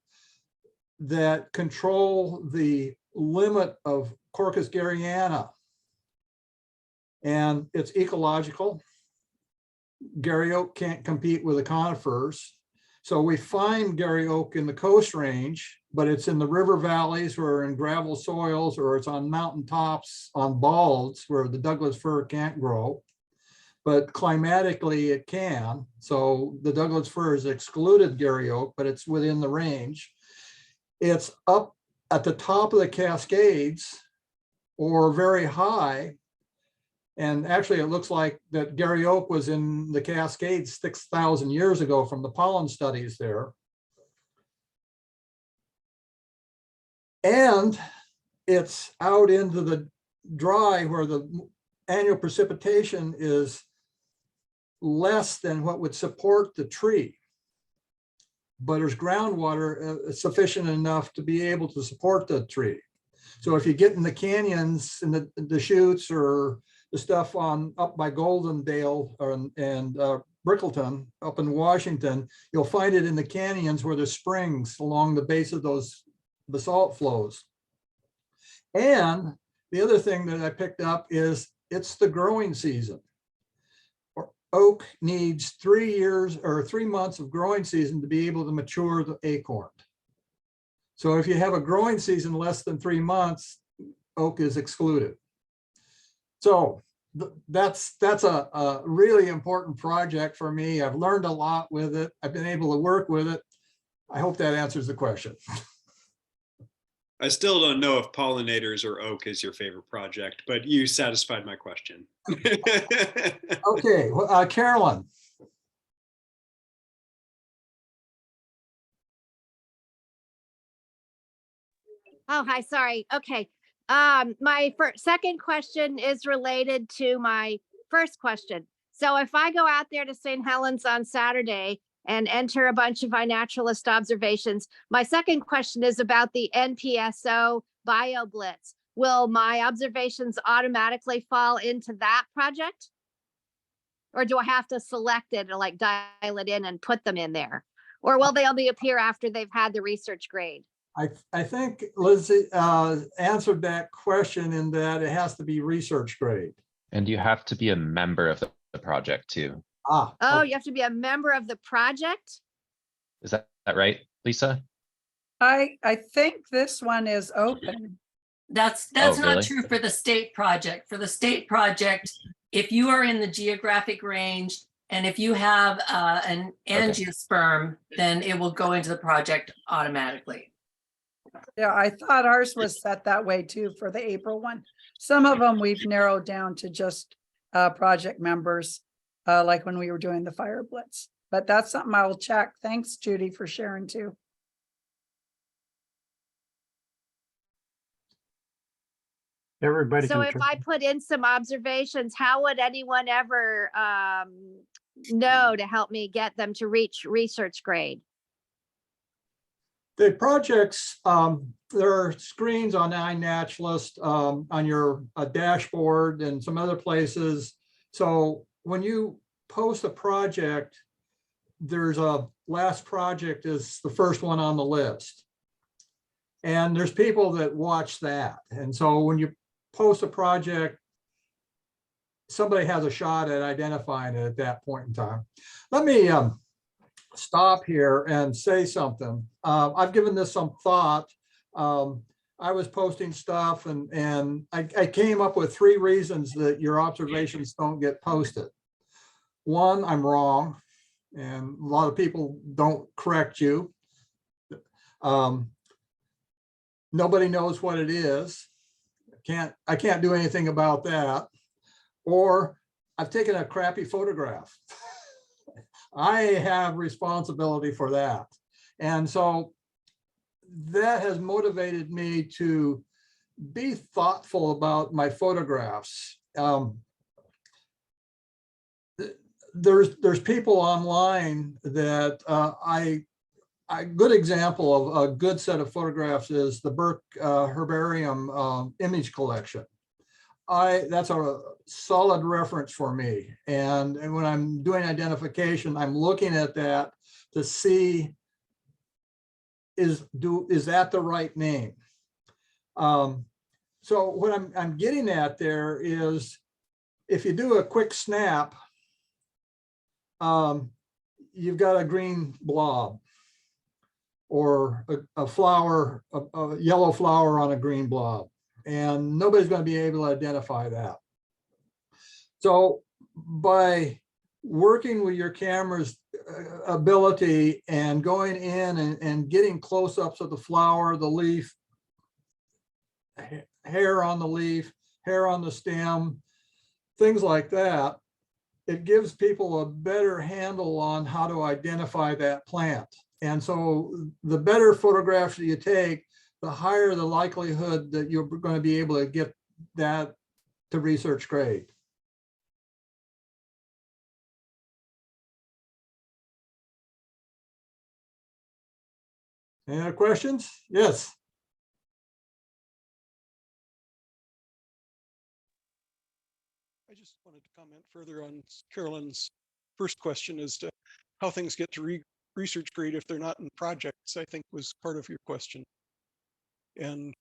that control the limit of Corcus garryana. and it's ecological. Gary oak can't compete with the conifers. So we find Gary oak in the Coast Range, but it's in the river valleys or in gravel soils, or it's on mountain tops on balds where the Douglas fir can't grow. But climatically it can. So the Douglas fir has excluded Gary oak, but it's within the range. It's up at the top of the Cascades or very high. And actually, it looks like that Gary oak was in the Cascades 6,000 years ago from the pollen studies there. And it's out into the dry where the annual precipitation is less than what would support the tree. But there's groundwater sufficient enough to be able to support the tree. So if you get in the canyons and the chutes or the stuff on up by Goldendale and Brickleton up in Washington, you'll find it in the canyons where there's springs along the base of those basalt flows. And the other thing that I picked up is it's the growing season. Oak needs 3 years or 3 months of growing season to be able to mature the acorn. So if you have a growing season less than 3 months, oak is excluded. So that's a really important project for me. I've learned a lot with it. I've been able to work with it. I hope that answers the question. I still don't know if pollinators or oak is your favorite project, but you satisfied my question. Okay, Carolyn. Oh, hi, sorry. Okay. My second question is related to my first question. So if I go out there to St. Helens on Saturday and enter a bunch of iNaturalist observations, my second question is about the NPSO Bioblitz. Will my observations automatically fall into that project? Or do I have to select it or like dial it in and put them in there? Or will they only appear after they've had the research grade? I think Lizzie answered that question in that it has to be research grade. And you have to be a member of the project too. Ah, Oh, okay. you have to be a member of the project? Is that right, Lisa? I think this one is open. That's Oh, not really? true for the state project. For the state project, if you are in the geographic range and if you have an angiosperm, then it will go into the project automatically. Yeah, I thought ours was set that way too for the April one. Some of them we've narrowed down to just project members, like when we were doing the fire blitz. But that's something I will check. Thanks, Judy, for sharing too. Everybody So can if turn. I put in some observations, how would anyone ever know to help me get them to reach research grade? The projects, there are screens on iNaturalist on your dashboard and some other places. So when you post a project, there's a last project is the first one on the list. And there's people that watch that. And so when you post a project, somebody has a shot at identifying it at that point in time. Let me stop here and say something. I've given this some thought. I was posting stuff and I came up with 3 reasons that your observations don't get posted. One, I'm wrong, and a lot of people don't correct you. Nobody knows what it is. I can't do anything about that. Or I've taken a crappy photograph. I have responsibility for that. And so that has motivated me to be thoughtful about my photographs. There's people online that a good example of a good set of photographs is the Burke Herbarium image collection. That's a solid reference for me. And when I'm doing identification, I'm looking at that to see, is that the right name? So what I'm getting at there is if you do a quick snap, you've got a green blob or a flower, a yellow flower on a green blob, and nobody's going to be able to identify that. So by working with your camera's ability and going in and getting close-ups of the flower, the leaf, hair on the leaf, hair on the stem, things like that, it gives people a better handle on how to identify that plant. And so the better photographs that you take, the higher the likelihood that you're going to be able to get that to research grade. Any other questions? Yes. I just wanted to comment further on Carolyn's first question as to how things get to research grade if they're not in projects, I think was part of your question. And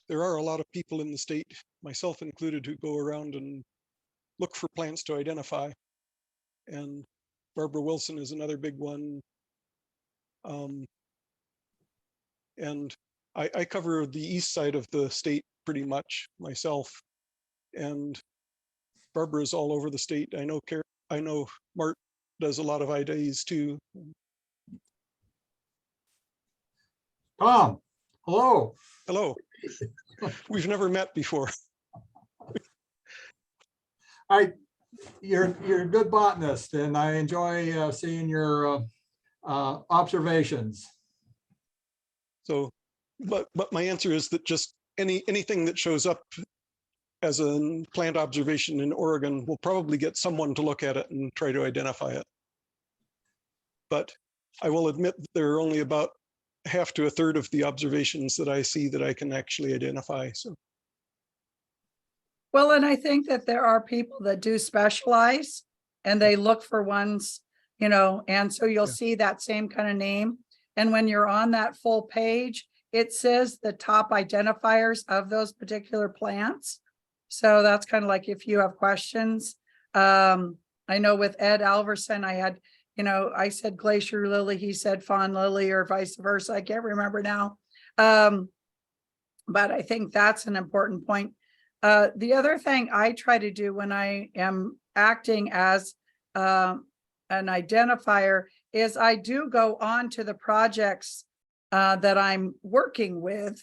there are a lot of people in the state, myself included, who go around and look for plants to identify. And Barbara Wilson is another big one. And I cover the east side of the state pretty much myself. And Barbara is all over the state. I know Mart does a lot of IDs too. Tom, hello. Hello. We've never met before. You're a good botanist, and I enjoy seeing your observations. So, but my answer is that just anything that shows up as a plant observation in Oregon will probably get someone to look at it and try to identify it. But I will admit that there are only about half to a third of the observations that I see that I can actually identify. So. Well, and I think that there are people that do specialize and they look for ones, you know, and so you'll see that same kind of name. And when you're on that full page, it says the top identifiers of those particular plants. So that's kind of like if you have questions. I know with Ed Alverson, I had, you know, I said glacier lily, he said fawn lily, or vice versa. I can't remember now. But I think that's an important point. The other thing I try to do when I am acting as an identifier is I do go on to the projects that I'm working with.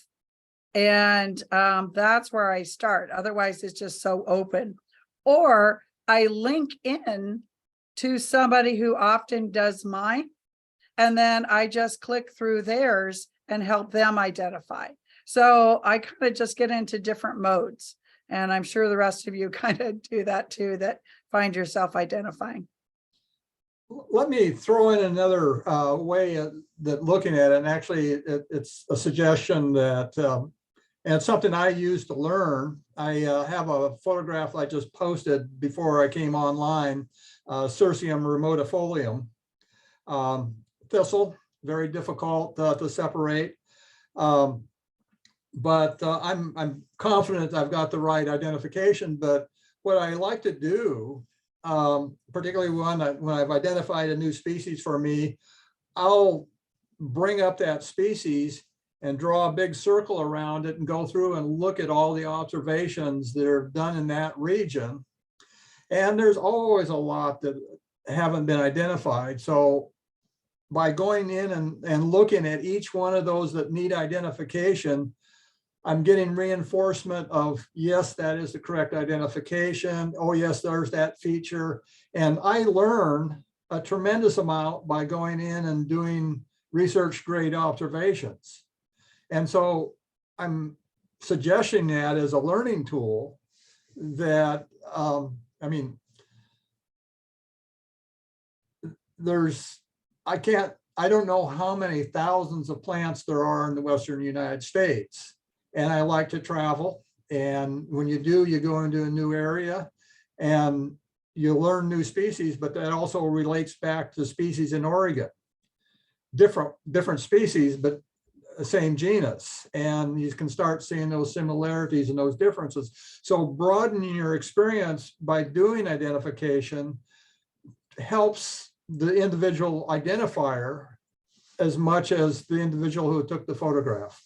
And that's where I start. Otherwise, it's just so open. Or I link in to somebody who often does mine. And then I just click through theirs and help them identify. So I kind of just get into different modes. And I'm sure the rest of you kind of do that too, that find yourself identifying. Let me throw in another way that looking at it, and actually it's a suggestion that, and it's something I used to learn. I have a photograph I just posted before I came online, Cirsium remotafolium, thistle, very difficult to separate. But I'm confident I've got the right identification. But what I like to do, particularly when I've identified a new species for me, I'll bring up that species and draw a big circle around it and go through and look at all the observations that are done in that region. And there's always a lot that haven't been identified. So by going in and looking at each one of those that need identification, I'm getting reinforcement of, yes, that is the correct identification. Oh, yes, there's that feature. And I learn a tremendous amount by going in and doing research grade observations. And so I'm suggesting that as a learning tool that, I mean, I don't know how many thousands of plants there are in the Western United States. And I like to travel. And when you do, you go into a new area and you learn new species, but that also relates back to species in Oregon. Different species, but same genus, and you can start seeing those similarities and those differences. So broadening your experience by doing identification helps the individual identifier as much as the individual who took the photograph.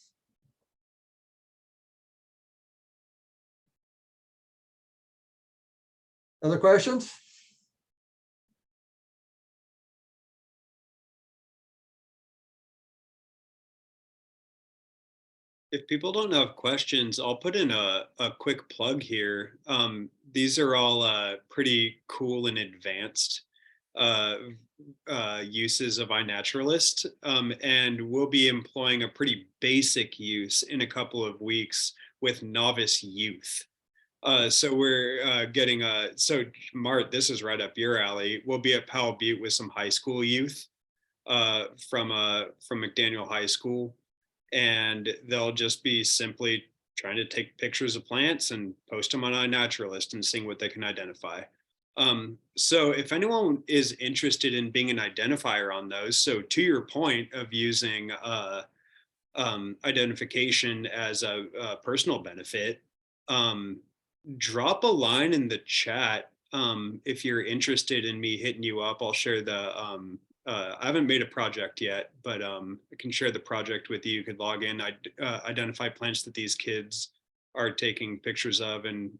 Other questions? If people don't have questions, I'll put in a quick plug here. These are all pretty cool and advanced uses of iNaturalist, and we'll be employing a pretty basic use in a couple of weeks with novice youth. So we're getting so Mart, this is right up your alley. We'll be at Powell Butte with some high school youth from McDaniel High School, and they'll just be simply trying to take pictures of plants and post them on iNaturalist and seeing what they can identify. So if anyone is interested in being an identifier on those, so to your point of using identification as a personal benefit, drop a line in the chat. If you're interested in me hitting you up, I'll share the, I haven't made a project yet, but I can share the project with you. You could log in, identify plants that these kids are taking pictures of and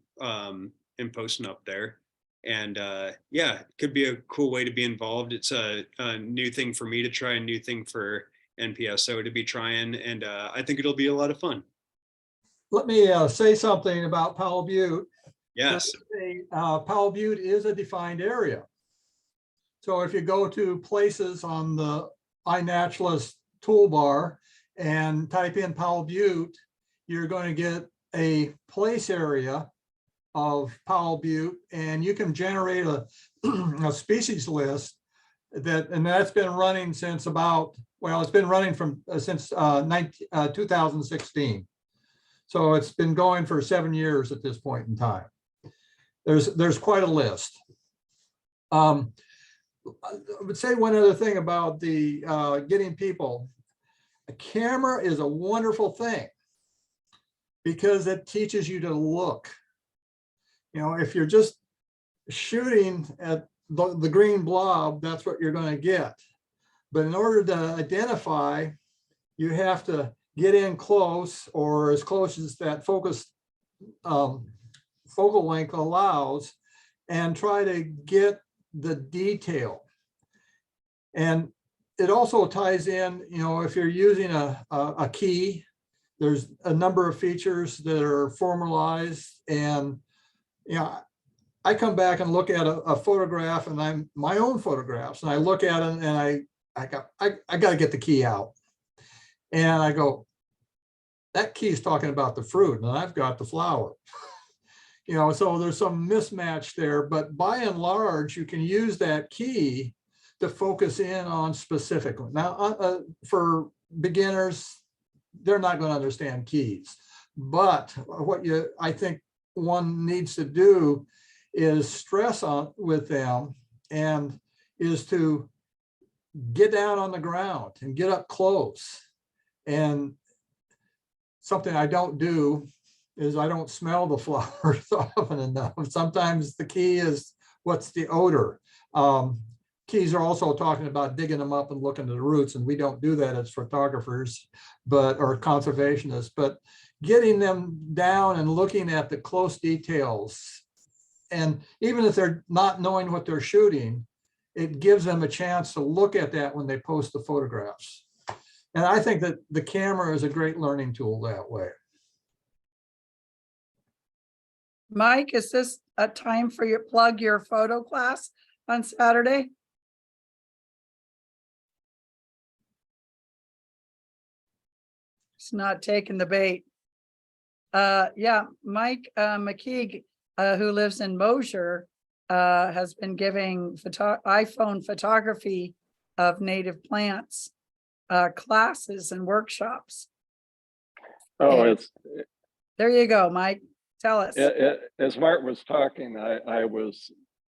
posting up there. And yeah, it could be a cool way to be involved. It's a new thing for me to try, a new thing for NPSO to be trying, and I think it'll be a lot of fun. Let me say something about Powell Butte. Yes. Powell Butte is a defined area. So if you go to places on the iNaturalist toolbar and type in Powell Butte, you're going to get a place area of Powell Butte, and you can generate a species list and that's been running since about, well, it's been running from since 2016. So it's been going for 7 years at this point in time. There's quite a list. I would say one other thing about the getting people. A camera is a wonderful thing because it teaches you to look. You know, if you're just shooting at the green blob, that's what you're going to get. But in order to identify, you have to get in close, or as close as that focal length allows, and try to get the detail. And it also ties in, you know, if you're using a key, there's a number of features that are formalized. And, you know, I come back and look at a photograph, and I'm my own photographs, and I look at it and I got to get the key out. And I go, that key is talking about the fruit, and I've got the flower. You know, so there's some mismatch there, but by and large, you can use that key to focus in on specifically. Now, for beginners, they're not going to understand keys, but what I think one needs to do is stress on with them, and is to get down on the ground and get up close. And something I don't do is I don't smell the flowers often enough. Sometimes the key is what's the odor. Keys are also talking about digging them up and looking at the roots, and we don't do that as photographers, or conservationists, but getting them down and looking at the close details. And even if they're not knowing what they're shooting, it gives them a chance to look at that when they post the photographs. And I think that the camera is a great learning tool that way. Mike, is this a time for you plug your photo class on Saturday? It's not taking the bait. Yeah, Mike McKeague, who lives in Mosier, has been giving iPhone photography of native plants classes and workshops. Oh, And there you go, Mike. Tell us. as Mart was talking, I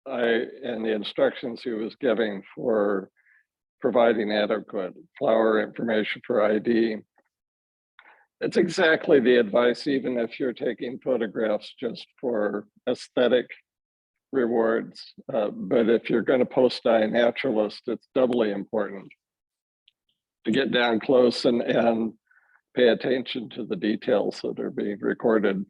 and the instructions he was giving for providing adequate flower information for ID, It's exactly the advice, even if you're taking photographs just for aesthetic rewards. But if you're going to post iNaturalist, it's doubly important to get down close and pay attention to the details that are being recorded.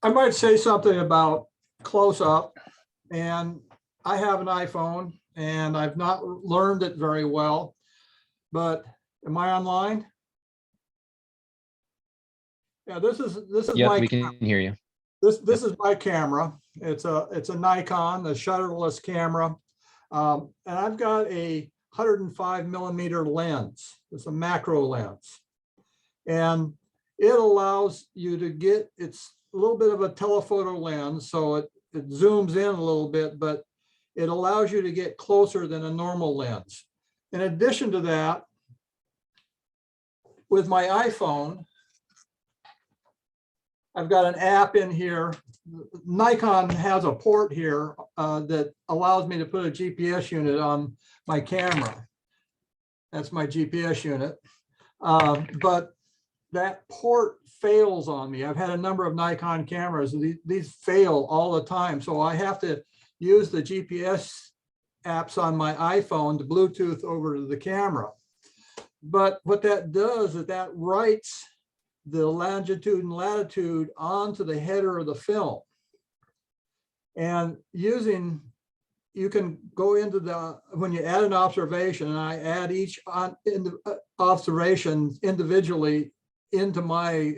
I might say something about close up, and I have an iPhone and I've not learned it very well, but am I online? Yeah, this is Yep, my we can hear you. this is my camera. It's a Nikon, a shutterless camera. And I've got a 105mm lens. It's a macro lens. And it allows you to get, it's a little bit of a telephoto lens, so it zooms in a little bit, but it allows you to get closer than a normal lens. In addition to that, with my iPhone, I've got an app in here. Nikon has a port here that allows me to put a GPS unit on my camera. That's my GPS unit. But that port fails on me. I've had a number of Nikon cameras. These fail all the time. So I have to use the GPS apps on my iPhone to Bluetooth over to the camera. But what that does is that writes the longitude and latitude onto the header of the film. And you can go into when you add an observation, and I add each observation individually into my,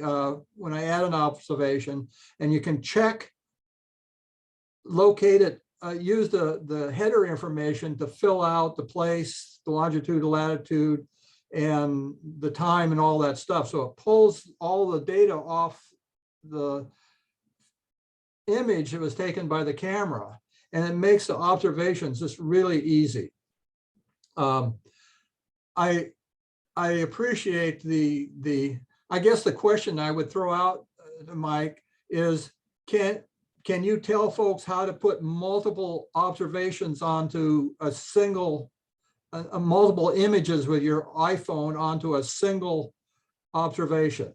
when I add an observation, and you can check, locate it, use the header information to fill out the place, the longitude, the latitude, and the time and all that stuff. So it pulls all the data off the image that was taken by the camera, and it makes the observations just really easy. I appreciate I guess the question I would throw out to Mike is, can you tell folks how to put multiple observations onto a single, multiple images with your iPhone onto a single observation?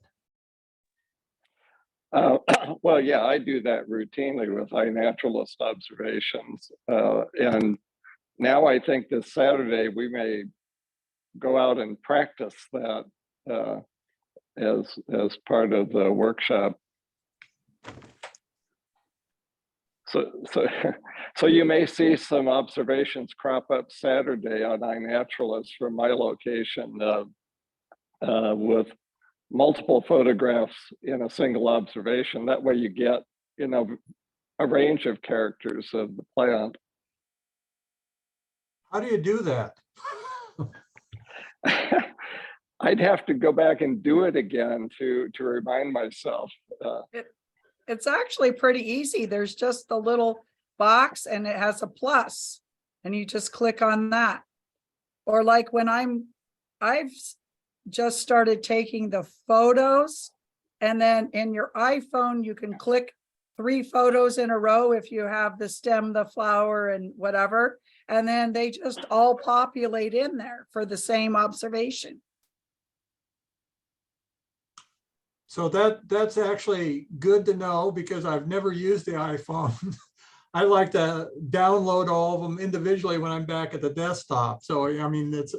Well, yeah, I do that routinely with iNaturalist observations. And now I think this Saturday we may go out and practice that as part of the workshop. So you may see some observations crop up Saturday on iNaturalist from my location with multiple photographs in a single observation. That way you get, a range of characters of the plant. How do you do that? I'd have to go back and do it again to remind myself. It's actually pretty easy. There's just the little box and it has a plus, and you just click on that. Or like when I've just started taking the photos, and then in your iPhone, you can click 3 photos in a row if you have the stem, the flower, and whatever. And then they just all populate in there for the same observation. So that's actually good to know, because I've never used the iPhone. I like to download all of them individually when I'm back at the desktop. So I mean, it's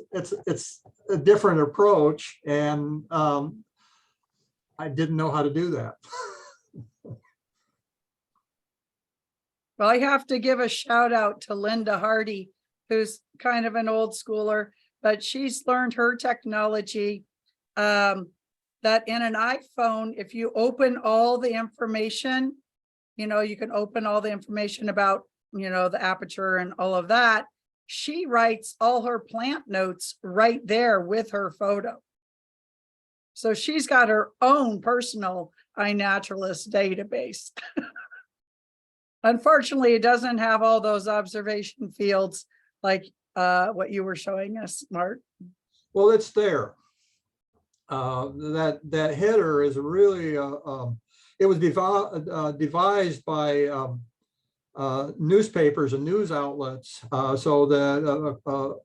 a different approach, and I didn't know how to do that. Well, I have to give a shout out to Linda Hardy, who's kind of an old schooler, but she's learned her technology. That in an iPhone, if you open all the information, you can open all the information about, the aperture and all of that. She writes all her plant notes right there with her photo. So she's got her own personal iNaturalist database. Unfortunately, it doesn't have all those observation fields like what you were showing us, Mart. Well, it's there. That header is really it was devised by newspapers and news outlets so that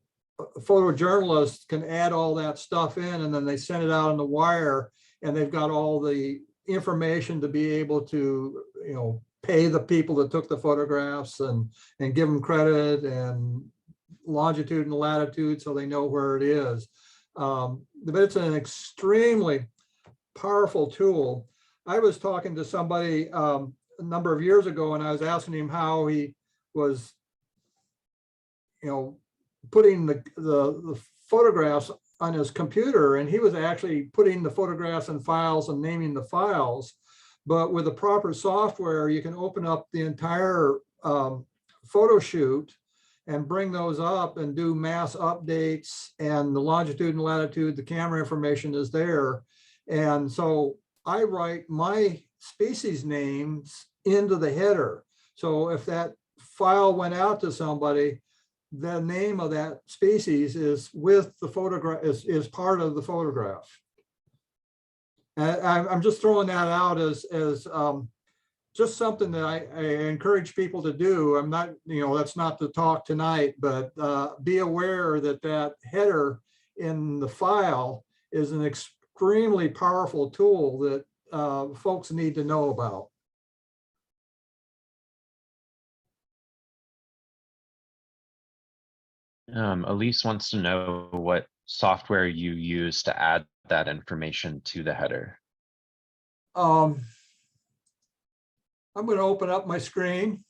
photojournalists can add all that stuff in, and then they send it out on the wire, and they've got all the information to be able to, you know, pay the people that took the photographs and give them credit and longitude and latitude so they know where it is. But it's an extremely powerful tool. I was talking to somebody a number of years ago, and I was asking him how he was, you know, putting the photographs on his computer, and he was actually putting the photographs in files and naming the files. But with the proper software, you can open up the entire photo shoot and bring those up and do mass updates, and the longitude and latitude, the camera information is there. And so I write my species names into the header. So if that file went out to somebody, the name of that species is with the photograph, is part of the photograph. And I'm just throwing that out as just something that I encourage people to do. I'm not, you know, that's not the talk tonight, but be aware that that header in the file is an extremely powerful tool that folks need to know about. Elise wants to know what software you use to add that information to the header. I'm going to open up my screen.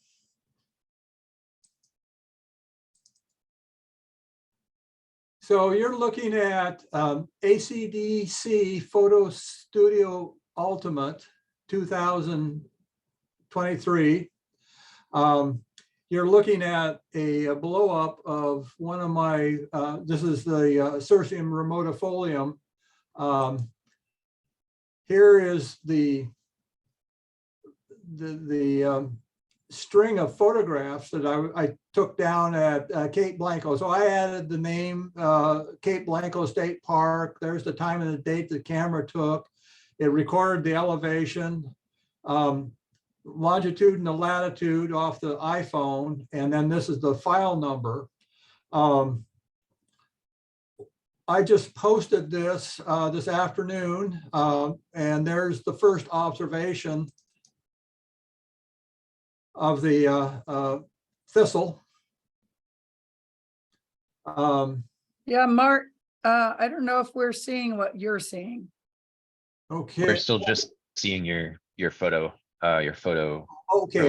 So you're looking at ACDC Photo Studio Ultimate 2023. You're looking at a blow up of one of my, this is the Cirsium remotofolium. Here is the string of photographs that I took down at Cape Blanco. So I added the name Cape Blanco State Park. There's the time and the date the camera took. It recorded the elevation, longitude and the latitude off the iPhone, and then this is the file number. I just posted this this afternoon, and there's the first observation of the thistle. Yeah, Mart, I don't know if we're seeing what you're seeing. Okay. We're still just seeing your photo, Okay,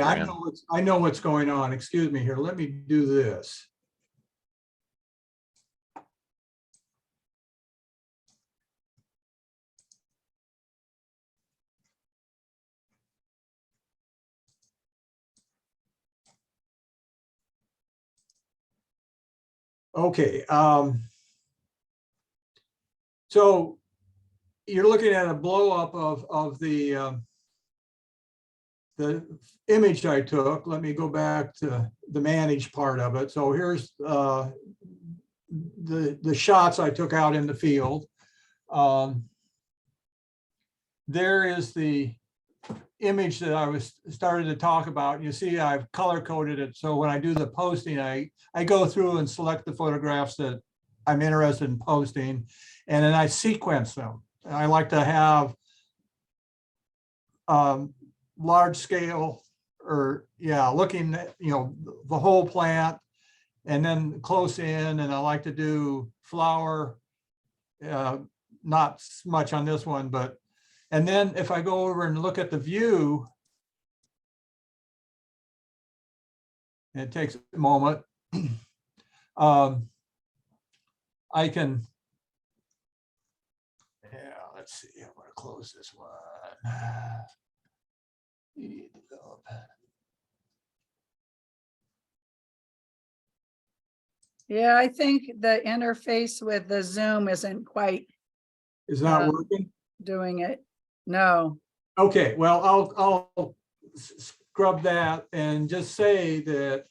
program. I know what's going on. Excuse me here. Let me do this. Okay. So you're looking at a blow up of the image I took. Let me go back to the managed part of it. So here's the shots I took out in the field. There is the image that I started to talk about. You see, I've color coded it. So when I do the posting, I go through and select the photographs that I'm interested in posting, and then I sequence them. And I like to have large scale, or looking at, you know, the whole plant, and then close in, and I like to do flower, not much on this one, but, and then if I go over and look at the view, it takes a moment, I can, let's see, I'm going to close this one. Yeah, I think the interface with the Zoom isn't quite Is not working? doing it. No. Okay, well, I'll scrub that and just say that.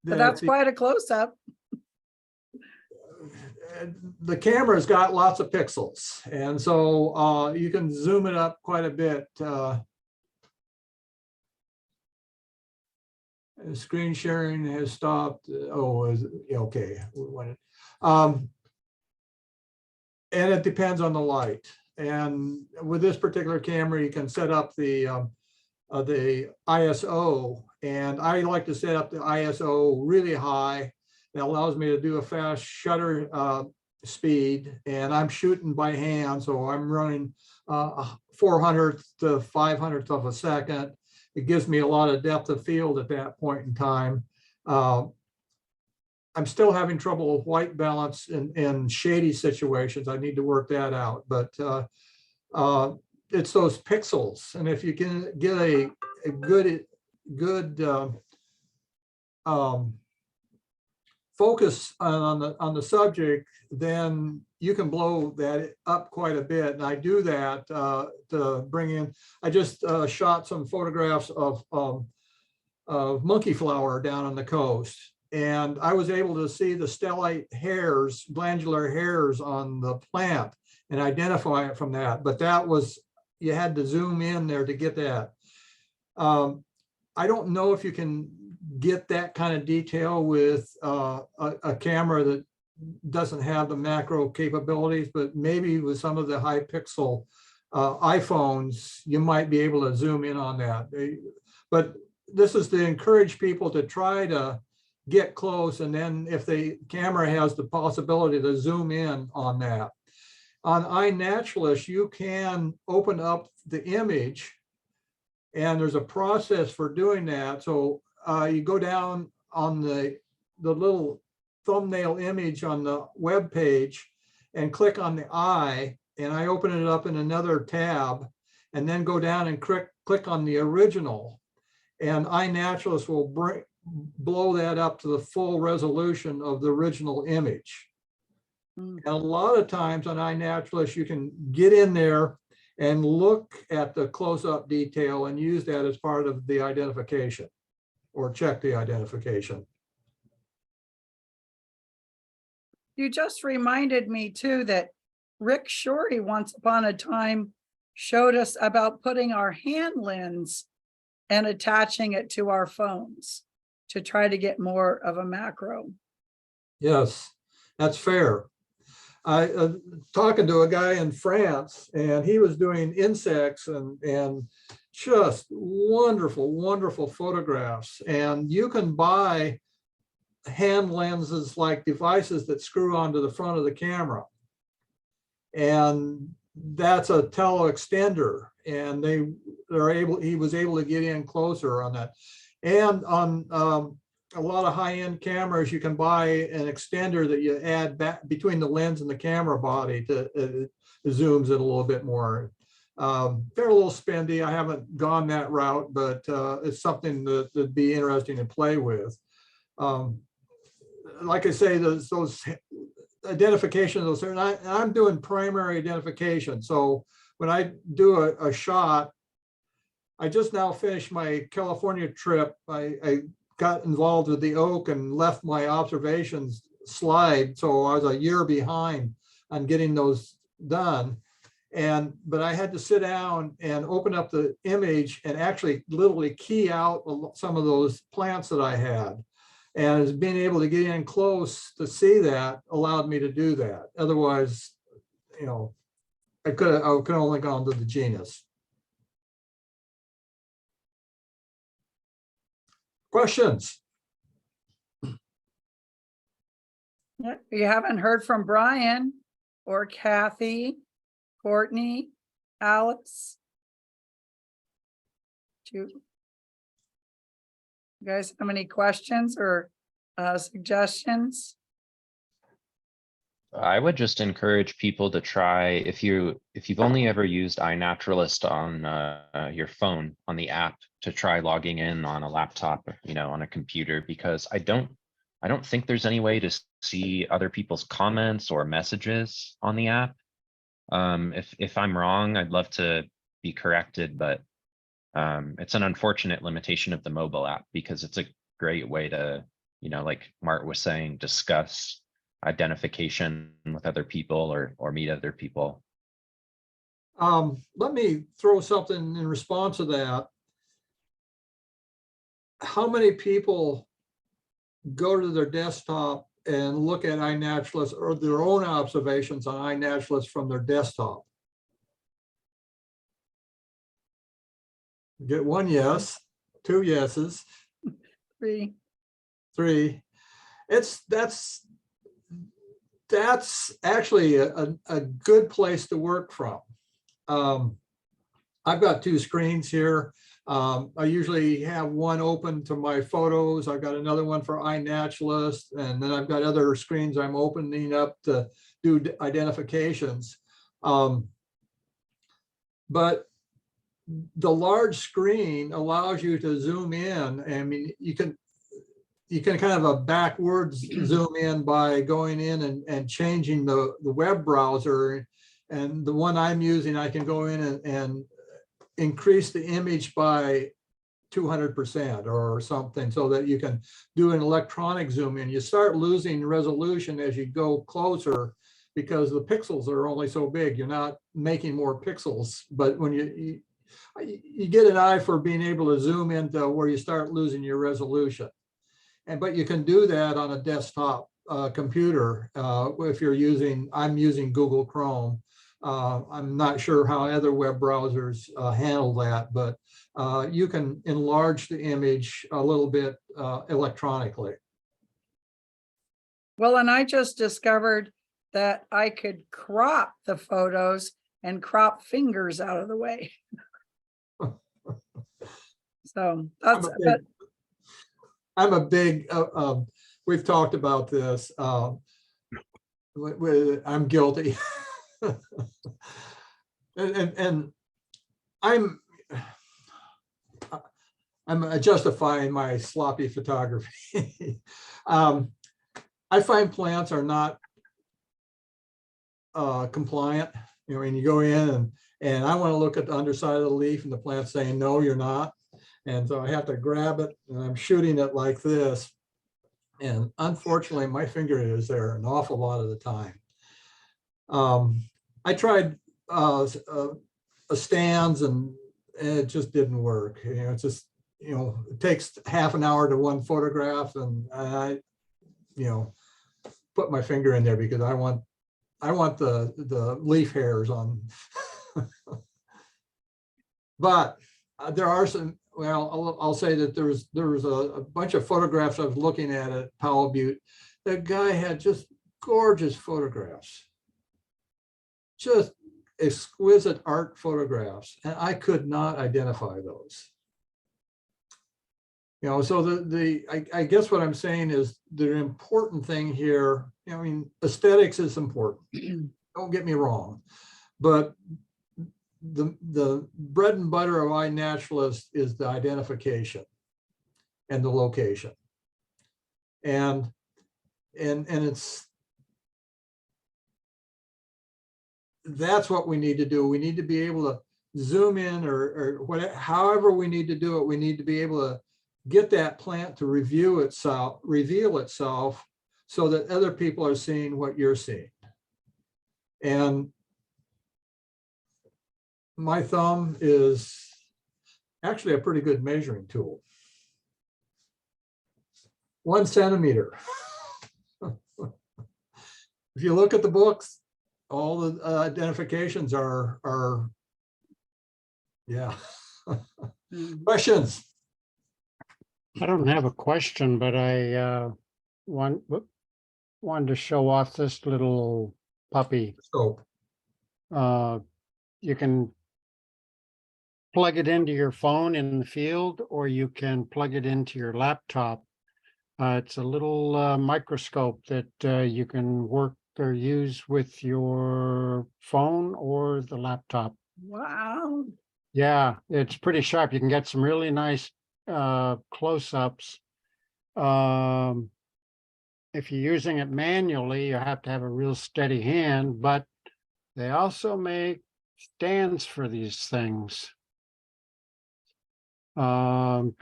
But that's quite a close-up. The camera's got lots of pixels, and so you can zoom it up quite a bit. Screen sharing has stopped. Oh, okay. And it depends on the light. And with this particular camera, you can set up the ISO, and I like to set up the ISO really high. That allows me to do a fast shutter speed, and I'm shooting by hand, so I'm running 400th to 500th of a second. It gives me a lot of depth of field at that point in time. I'm still having trouble with white balance in shady situations. I need to work that out, but it's those pixels. And if you can get a good focus on the subject, then you can blow that up quite a bit. And I do that to bring in. I just shot some photographs of monkey flower down on the coast, and I was able to see the stellate hairs, glandular hairs on the plant, and identify it from that. But that was, you had to zoom in there to get that. I don't know if you can get that kind of detail with a camera that doesn't have the macro capabilities, but maybe with some of the high pixel iPhones, you might be able to zoom in on that. But this is to encourage people to try to get close, and then if the camera has the possibility to zoom in on that. On iNaturalist, you can open up the image, and there's a process for doing that. So you go down on the little thumbnail image on the web page and click on the eye, and I open it up in another tab, and then go down and click on the original, and iNaturalist will blow that up to the full resolution of the original image. And a lot of times on iNaturalist, you can get in there and look at the close-up detail and use that as part of the identification, or check the identification. You just reminded me too that Rick Shorey once upon a time showed us about putting our hand lens and attaching it to our phones to try to get more of a macro. Yes, that's fair. I talking to a guy in France, and he was doing insects and just wonderful, wonderful photographs. And you can buy hand lenses, like devices that screw onto the front of the camera. And that's a tele-extender, and he was able to get in closer on that. And on a lot of high-end cameras, you can buy an extender that you add back between the lens and the camera body to zooms it a little bit more. They're a little spendy. I haven't gone that route, but it's something that'd be interesting to play with. Like I say, those identification of those, I'm doing primary identification. So when I do a shot, I just now finished my California trip. I got involved with the oak and left my observations slide. So I was a year behind on getting those done. But I had to sit down and open up the image and actually literally key out some of those plants that I had. And being able to get in close to see that allowed me to do that. Otherwise, you know, I could only gone to the genus. Questions? You haven't heard from Brian or Kathy, Courtney, Alex. Do you guys have any questions or suggestions? I would just encourage people to try, if you've only ever used iNaturalist on your phone, on the app, to try logging in on a laptop, on a computer, because I don't think there's any way to see other people's comments or messages on the app. If I'm wrong, I'd love to be corrected, but it's an unfortunate limitation of the mobile app, because it's a great way to, like Mart was saying, discuss identification with other people or meet other people. Let me throw something in response to that. how many people go to their desktop and look at iNaturalist or their own observations on iNaturalist from their desktop? Get one yes, two yeses, 3. three. That's actually a good place to work from. I've got 2 screens here. I usually have one open to my photos. I've got another one for iNaturalist, and then I've got other screens I'm opening up to do identifications. But the large screen allows you to zoom in. I mean, you can kind of a backwards zoom in by going in and changing the web browser. And the one I'm using, I can go in and increase the image by 200% or something, so that you can do an electronic zoom in. You start losing resolution as you go closer because the pixels are only so big. You're not making more pixels, but when you get an eye for being able to zoom into where you start losing your resolution. But you can do that on a desktop computer if you're using, I'm using Google Chrome. I'm not sure how other web browsers handle that, but you can enlarge the image a little bit electronically. Well, and I just discovered that I could crop the photos and crop fingers out of the way. So that's, I'm a big, we've talked about this. I'm guilty. and I'm justifying my sloppy photography. I find plants are not compliant. You know, when you go in and I want to look at the underside of the leaf and the plant's saying, no, you're not. And so I have to grab it and I'm shooting it like this. And unfortunately, my finger is there an awful lot of the time. I tried stands and it just didn't work. You know, it's just, you know, it takes half an hour to one photograph, and I, you know, put my finger in there because I want the leaf hairs on. But there are some, well, I'll say that there was a bunch of photographs I was looking at Powell Butte. That guy had just gorgeous photographs, just exquisite art photographs, and I could not identify those. You know, so I guess what I'm saying is the important thing here, I mean, aesthetics is important. Don't get me wrong, but the bread and butter of iNaturalist is the identification and the location. And that's what we need to do. We need to be able to zoom in or whatever, however we need to do it. We need to be able to get that plant to reveal itself so that other people are seeing what you're seeing. And my thumb is actually a pretty good measuring tool. 1 centimeter. If you look at the books, all the identifications are yeah. Questions? I don't have a question, but I wanted to show off this little puppy. So You can plug it into your phone in the field, or you can plug it into your laptop. It's a little microscope that you can work or use with your phone or the laptop. wow. Yeah, it's pretty sharp. You can get some really nice close-ups. If you're using it manually, you have to have a real steady hand, but they also make stands for these things. That,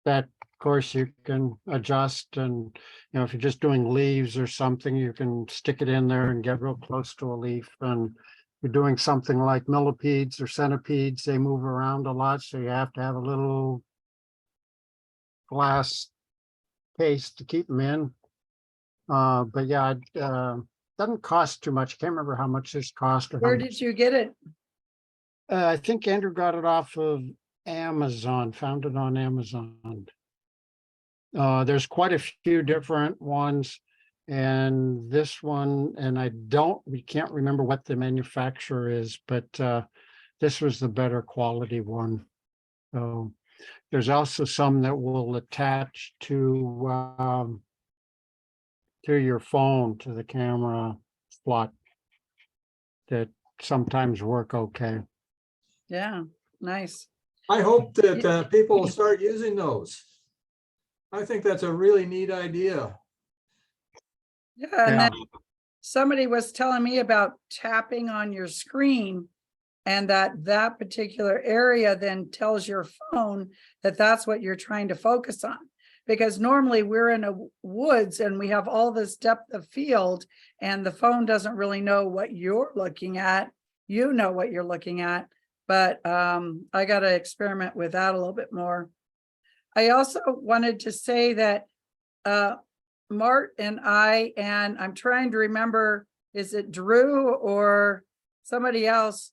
of course, you can adjust, and you know, if you're just doing leaves or something, you can stick it in there and get real close to a leaf. And if you're doing something like millipedes or centipedes, they move around a lot, so you have to have a little glass case to keep them in. But yeah, it doesn't cost too much. Can't remember how much this cost or how Where much. did you get it? I think Andrew got it off of Amazon, found it on Amazon. There's quite a few different ones. And this one, and we can't remember what the manufacturer is, but this was the better quality one. So there's also some that will attach to your phone, to the camera slot, that sometimes work okay. Yeah, nice. I hope that people will start using those. I think that's a really neat idea. Yeah, and Yeah. then somebody was telling me about tapping on your screen, and that particular area then tells your phone that that's what you're trying to focus on. Because normally we're in a woods and we have all this depth of field, and the phone doesn't really know what you're looking at. You know what you're looking at, but I got to experiment with that a little bit more. I also wanted to say that Mart and I'm trying to remember, is it Drew or somebody else?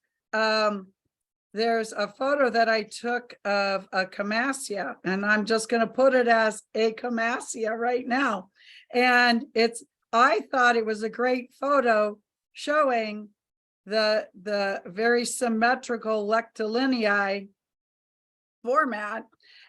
There's a photo that I took of a camassia, and I'm just going to put it as a camassia right now. And I thought it was a great photo showing the very symmetrical lectilineae format.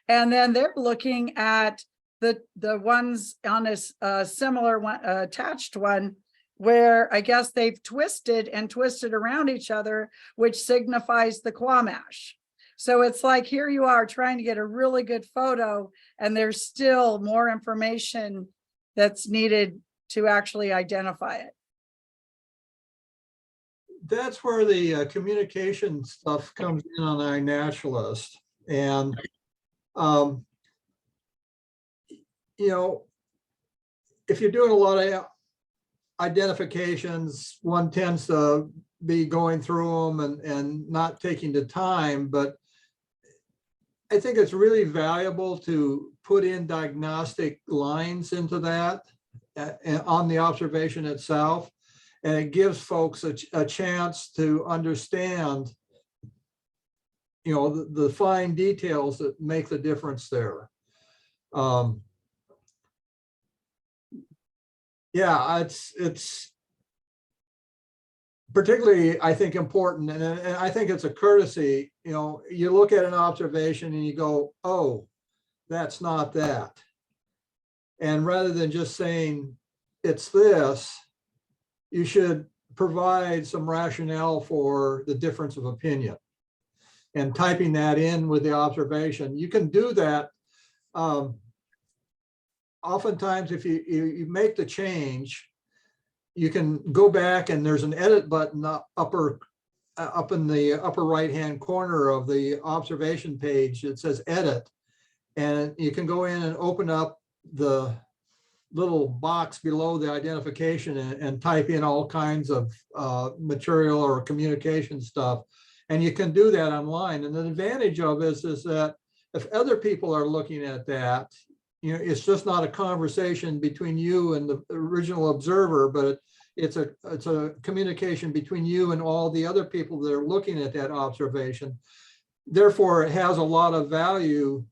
And then they're looking at the ones on a similar one, attached one, where I guess they've twisted around each other, which signifies the Quamash. So it's like, here you are trying to get a really good photo, and there's still more information that's needed to actually identify it. That's where the communication stuff comes in on iNaturalist. And, you know, if you're doing a lot of identifications, one tends to be going through them and not taking the time, but I think it's really valuable to put in diagnostic lines into that on the observation itself. And it gives folks a chance to understand, you know, the fine details that make the difference there. Yeah, it's particularly, I think, important, and I think it's a courtesy. You know, you look at an observation and you go, oh, that's not that. And rather than just saying it's this, you should provide some rationale for the difference of opinion and typing that in with the observation. You can do that. Oftentimes, if you make the change, you can go back and there's an edit button up in the upper right-hand corner of the observation page. It says edit, and you can go in and open up the little box below the identification and type in all kinds of material or communication stuff. And you can do that online. And the advantage of this is that if other people are looking at that, you know, it's just not a conversation between you and the original observer, but it's a communication between you and all the other people that are looking at that observation. Therefore, it has a lot of value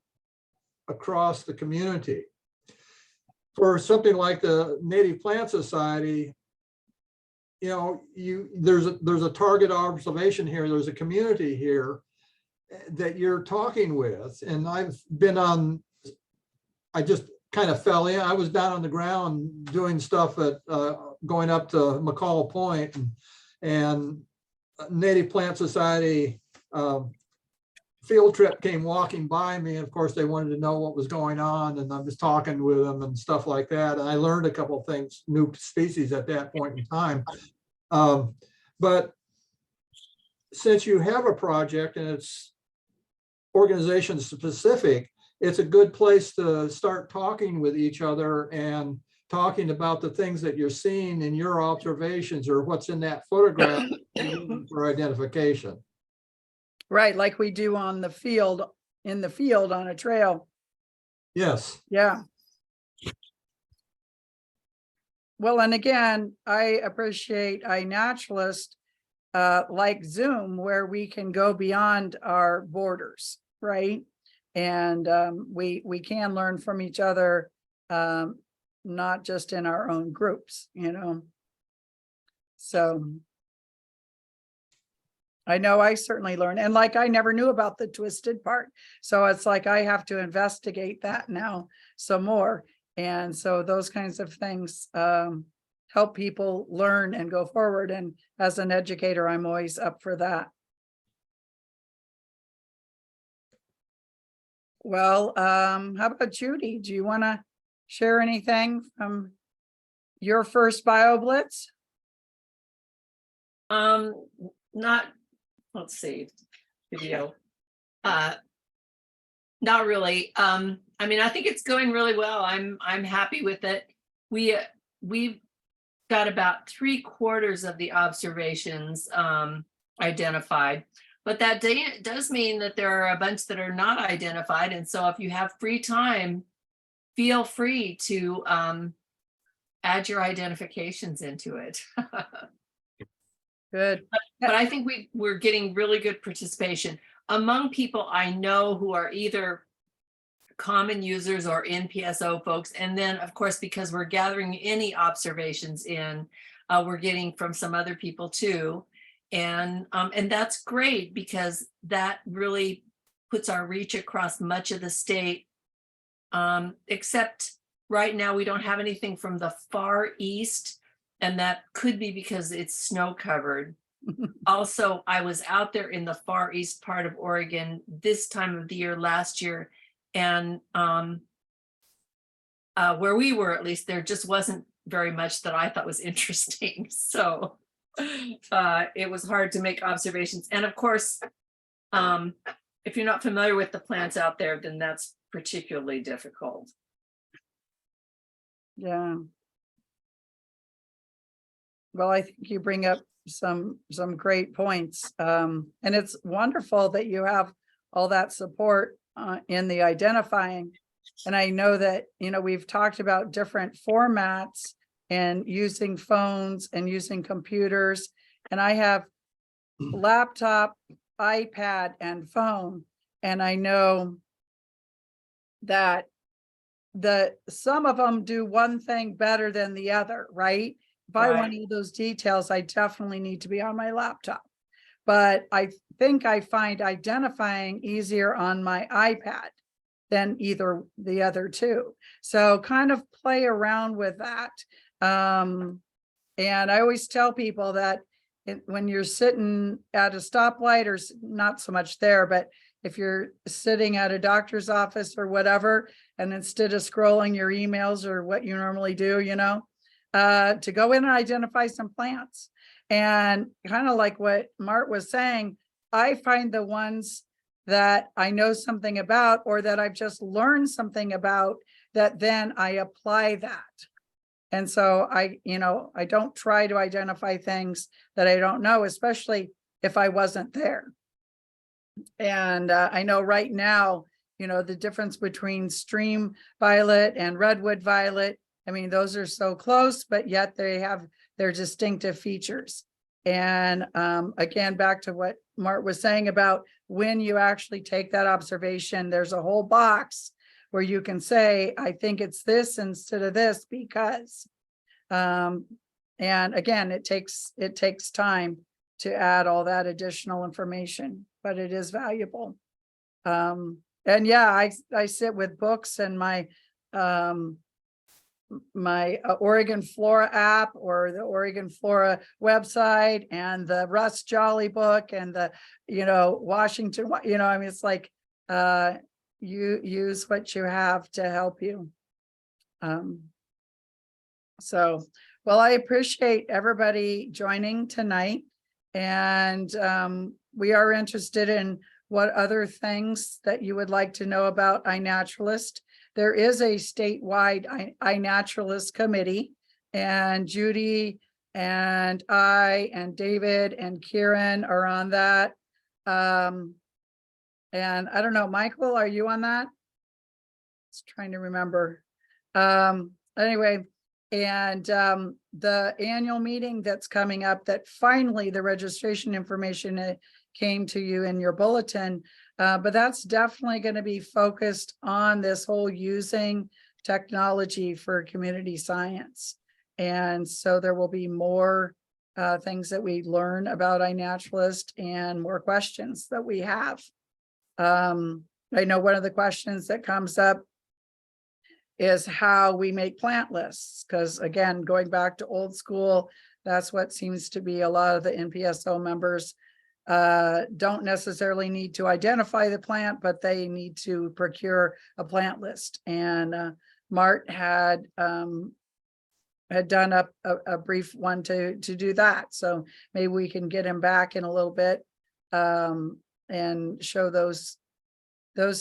across the community. For something like the Native Plant Society, you know, there's a target observation here. There's a community here that you're talking with, and I've been on. I just kind of fell in. I was down on the ground doing stuff at going up to McCall Point, and Native Plant Society field trip came walking by me. And of course, they wanted to know what was going on, and I was talking with them and stuff like that. And I learned a couple of things, new species at that point in time. But since you have a project and it's organization specific, it's a good place to start talking with each other and talking about the things that you're seeing in your observations or what's in that photograph for identification. Right, like we do on the field, in the field on a trail. Yes. Yeah. Well, and again, I appreciate iNaturalist, like Zoom, where we can go beyond our borders, right? And we can learn from each other, not just in our own groups, you know. So I know I certainly learn, and like I never knew about the twisted part, so it's like I have to investigate that now some more. And so those kinds of things help people learn and go forward. And as an educator, I'm always up for that. Well, how about Judy? Do you want to share anything from your first BioBlitz? Not, let's see, video. Not really. I mean, I think it's going really well. I'm happy with it. We've got about 3/4 of the observations identified, but that does mean that there are a bunch that are not identified. And so if you have free time, feel free to add your identifications into it. Good. But I think we're getting really good participation among people I know who are either common users or NPSO folks. And then, of course, because we're gathering any observations in, we're getting from some other people too. And that's great because that really puts our reach across much of the state. Except right now, we don't have anything from the far east. And that could be because it's snow covered. Also, I was out there in the far east part of Oregon this time of the year last year, and where we were, at least, there just wasn't very much that I thought was interesting. So it was hard to make observations. And of course, if you're not familiar with the plants out there, then that's particularly difficult. Yeah. Well, I think you bring up some great points. And it's wonderful that you have all that support in the identifying. And I know that, you know, we've talked about different formats and using phones and using computers. And I have laptop, iPad, and phone. And I know that some of them do one thing better than the other, right? If I want all those details, I definitely need to be on my laptop. But I think I find identifying easier on my iPad than either the other two. So kind of play around with that. And I always tell people that when you're sitting at a stoplight, or not so much there, but if you're sitting at a doctor's office or whatever, and instead of scrolling your emails or what you normally do, you know, to go in and identify some plants. And kind of like what Mart was saying, I find the ones that I know something about, or that I've just learned something about, that then I apply that. And so I don't try to identify things that I don't know, especially if I wasn't there. And I know right now, you know, the difference between stream violet and redwood violet, I mean, those are so close, but yet they have their distinctive features. And again, back to what Mart was saying about when you actually take that observation, there's a whole box where you can say, I think it's this instead of this because, and again, it takes time to add all that additional information, but it is valuable. And yeah, I sit with books and my Oregon Flora app, or the Oregon Flora website, and the Russ Jolly book, and the, you know, Washington, you know, I mean, it's like, you use what you have to help you. So, well, I appreciate everybody joining tonight, and we are interested in what other things that you would like to know about iNaturalist. There is a statewide iNaturalist committee, and Judy and I and David and Kieran are on that. And I don't know, Michael, are you on that? was trying to remember. Anyway, and the annual meeting that's coming up, that finally the registration information came to you in your bulletin. But that's definitely going to be focused on this whole using technology for community science. And so there will be more things that we learn about iNaturalist and more questions that we have. I know one of the questions that comes up is how we make plant lists, because again, going back to old school, that's what seems to be a lot of the NPSO members don't necessarily need to identify the plant, but they need to procure a plant list. And Mart had done a brief one to do that. So maybe we can get him back in a little bit and show those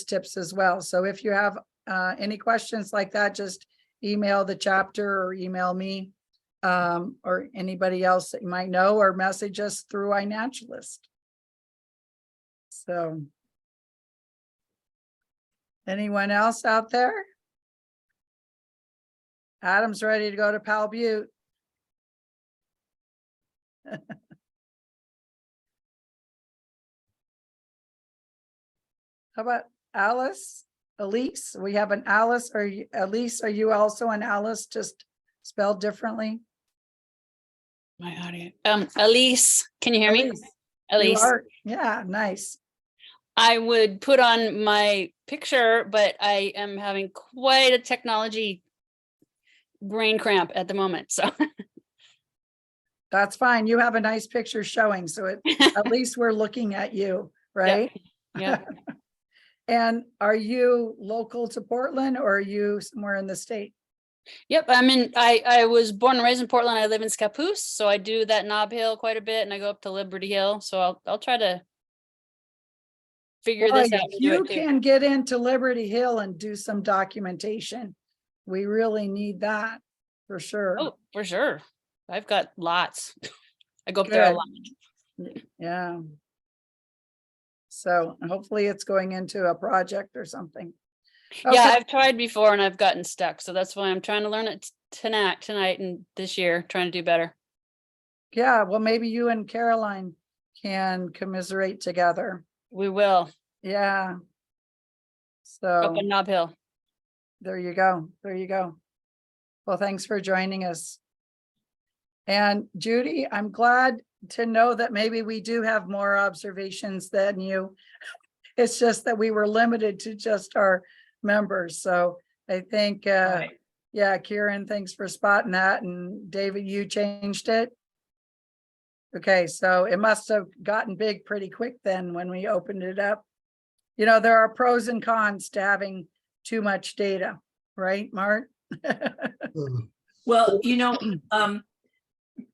tips as well. So if you have any questions like that, just email the chapter or email me or anybody else that you might know, or message us through iNaturalist. So anyone else out there? Adam's ready to go to Powell Butte. How about Alice? Elise? We have an Alice, or Elise, are you also an Alice, just spelled differently? My audio. Elise, can you hear me? Elise. Elise. You are, yeah, nice. I would put on my picture, but I am having quite a technology brain cramp at the moment. So That's fine. You have a nice picture showing, so at least we're looking at you, right? yeah. And are you local to Portland, or are you somewhere in the state? Yep. I was born and raised in Portland. I live in Scappoose, so I do that Nob Hill quite a bit, and I go up to Liberty Hill. So I'll try to figure Boy, this out. if you can get into Liberty Hill and do some documentation, we really need that for sure. Oh, for sure. I've got lots. I go up there a lot. Yeah. So hopefully it's going into a project or something. Yeah, Okay. I've tried before and I've gotten stuck. So that's why I'm trying to learn it tonight and this year, trying to do better. Yeah, well, maybe you and Caroline can commiserate together. We will. Yeah. Up So on Nob Hill. there you go. There you go. Well, thanks for joining us. And Judy, I'm glad to know that maybe we do have more observations than you. It's just that we were limited to just our members. So I think, Right. yeah, Kieran, thanks for spotting that. And David, you changed it. Okay, so it must have gotten big pretty quick then when we opened it up. You know, there are pros and cons to having too much data, right, Mart? Well,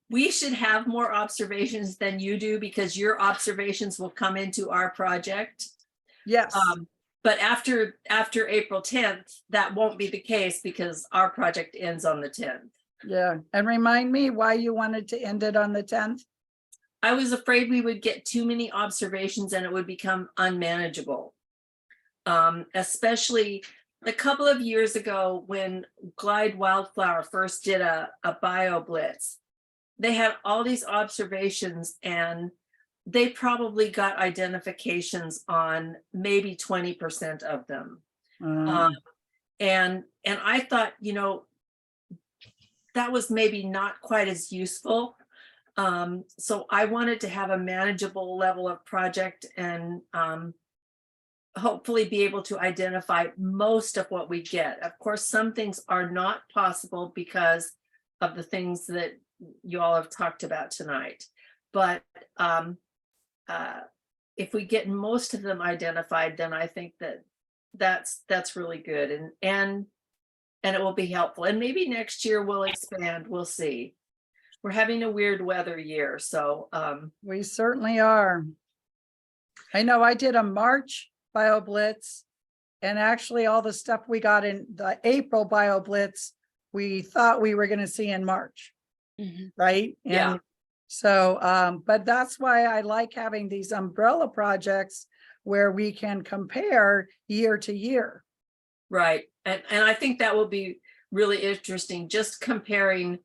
we should have more observations than you do, because your observations will come into our project. Yes. But after April 10th, that won't be the case, because our project ends on the 10th. Yeah. And remind me why you wanted to end it on the 10th. I was afraid we would get too many observations and it would become unmanageable. Especially a couple of years ago when Glide Wildflower first did a Bioblitz. They had all these observations and they probably got identifications on maybe 20% of them. And I thought, that was maybe not quite as useful. So I wanted to have a manageable level of project and hopefully be able to identify most of what we get. Of course, some things are not possible because of the things that you all have talked about tonight. But if we get most of them identified, then I think that's really good, and it will be helpful. And maybe next year we'll expand. We'll see. We're having a weird weather year, so We certainly are. I know I did a March Bioblitz, and actually all the stuff we got in the April Bioblitz, we thought we were going to see in March. Right? And Yeah. so, but that's why I like having these umbrella projects where we can compare year to year. Right. And I think that will be really interesting, just comparing.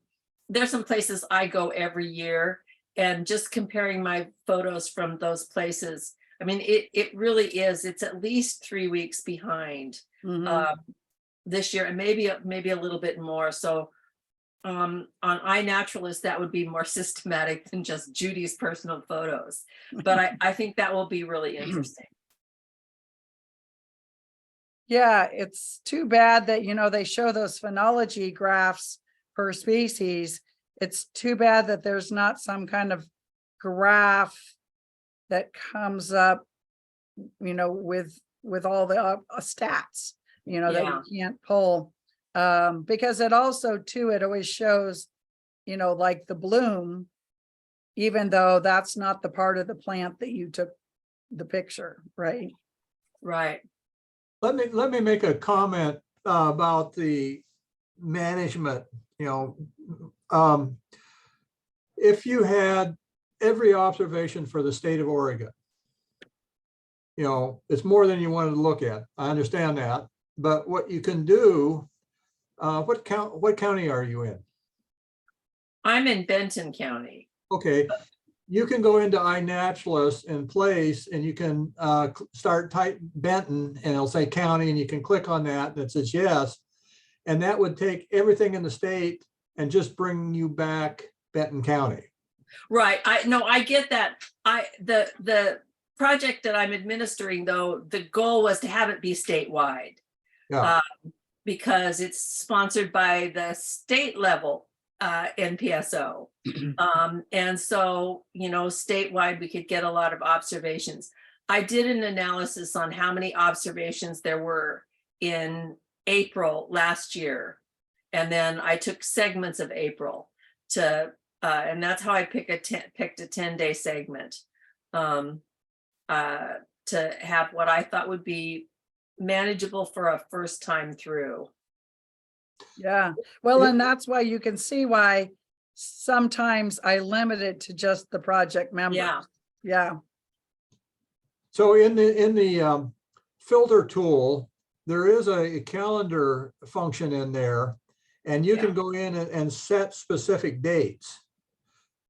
There's some places I go every year, and just comparing my photos from those places. I mean, it really is. It's at least 3 weeks behind Mhm. this year, and maybe a little bit more. So on iNaturalist, that would be more systematic than just Judy's personal photos. But I think that will be really interesting. Yeah, it's too bad that, they show those phenology graphs per species. It's too bad that there's not some kind of graph that comes up, with all the stats, that Yeah. you can't pull. Because it also too, it always shows, like the bloom, even though that's not the part of the plant that you took the picture, right? Right. Let me make a comment about the management, if you had every observation for the state of Oregon, it's more than you wanted to look at. I understand that, but what you can do, what county are you in? I'm in Benton County. Okay, you can go into iNaturalist and place, and you can start type Benton, and it'll say county, and you can click on that, and it says yes. And that would take everything in the state and just bring you back Benton County. Right. I get that. The project that I'm administering, though, the goal was to have it be statewide. Yeah. Because it's sponsored by the state level NPSO. And so, statewide, we could get a lot of observations. I did an analysis on how many observations there were in April last year. And then I took segments of April to, and that's how I picked a 10-day segment to have what I thought would be manageable for a first time through. Yeah, well, and that's why you can see why sometimes I limit it to just the project members. Yeah. Yeah. So in the filter tool, there is a calendar function in there, and you can go in and set specific dates.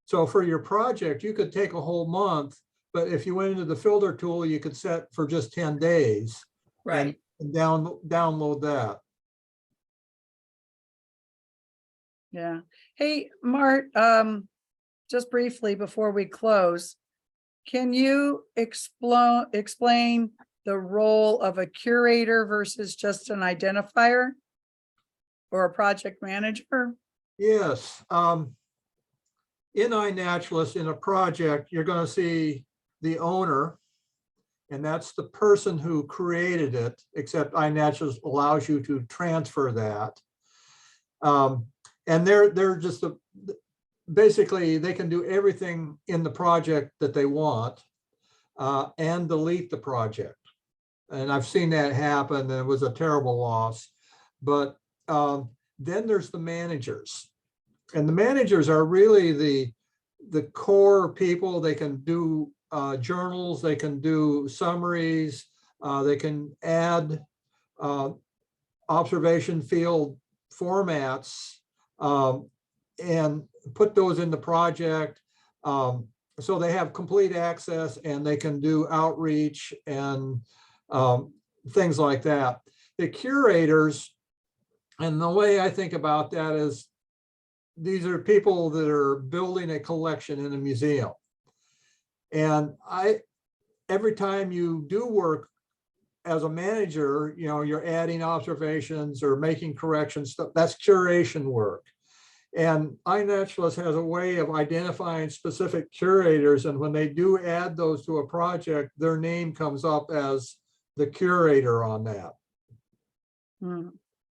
So for your project, you could take a whole month, but if you went into the filter tool, you could set for just 10 days. Right. And download that. Yeah. Hey, Mart, just briefly before we close, can you explain the role of a curator versus just an identifier or a project manager? Yes. In iNaturalist, in a project, you're going to see the owner, and that's the person who created it, except iNaturalist allows you to transfer that. And they're just basically, they can do everything in the project that they want and delete the project. And I've seen that happen, and it was a terrible loss. But then there's the managers. And the managers are really the core people. They can do journals, they can do summaries, they can add observation field formats and put those in the project. So they have complete access, and they can do outreach and things like that. The curators, and the way I think about that is, these are people that are building a collection in a museum. And every time you do work as a manager, you're adding observations or making corrections, that's curation work. And iNaturalist has a way of identifying specific curators. And when they do add those to a project, their name comes up as the curator on that.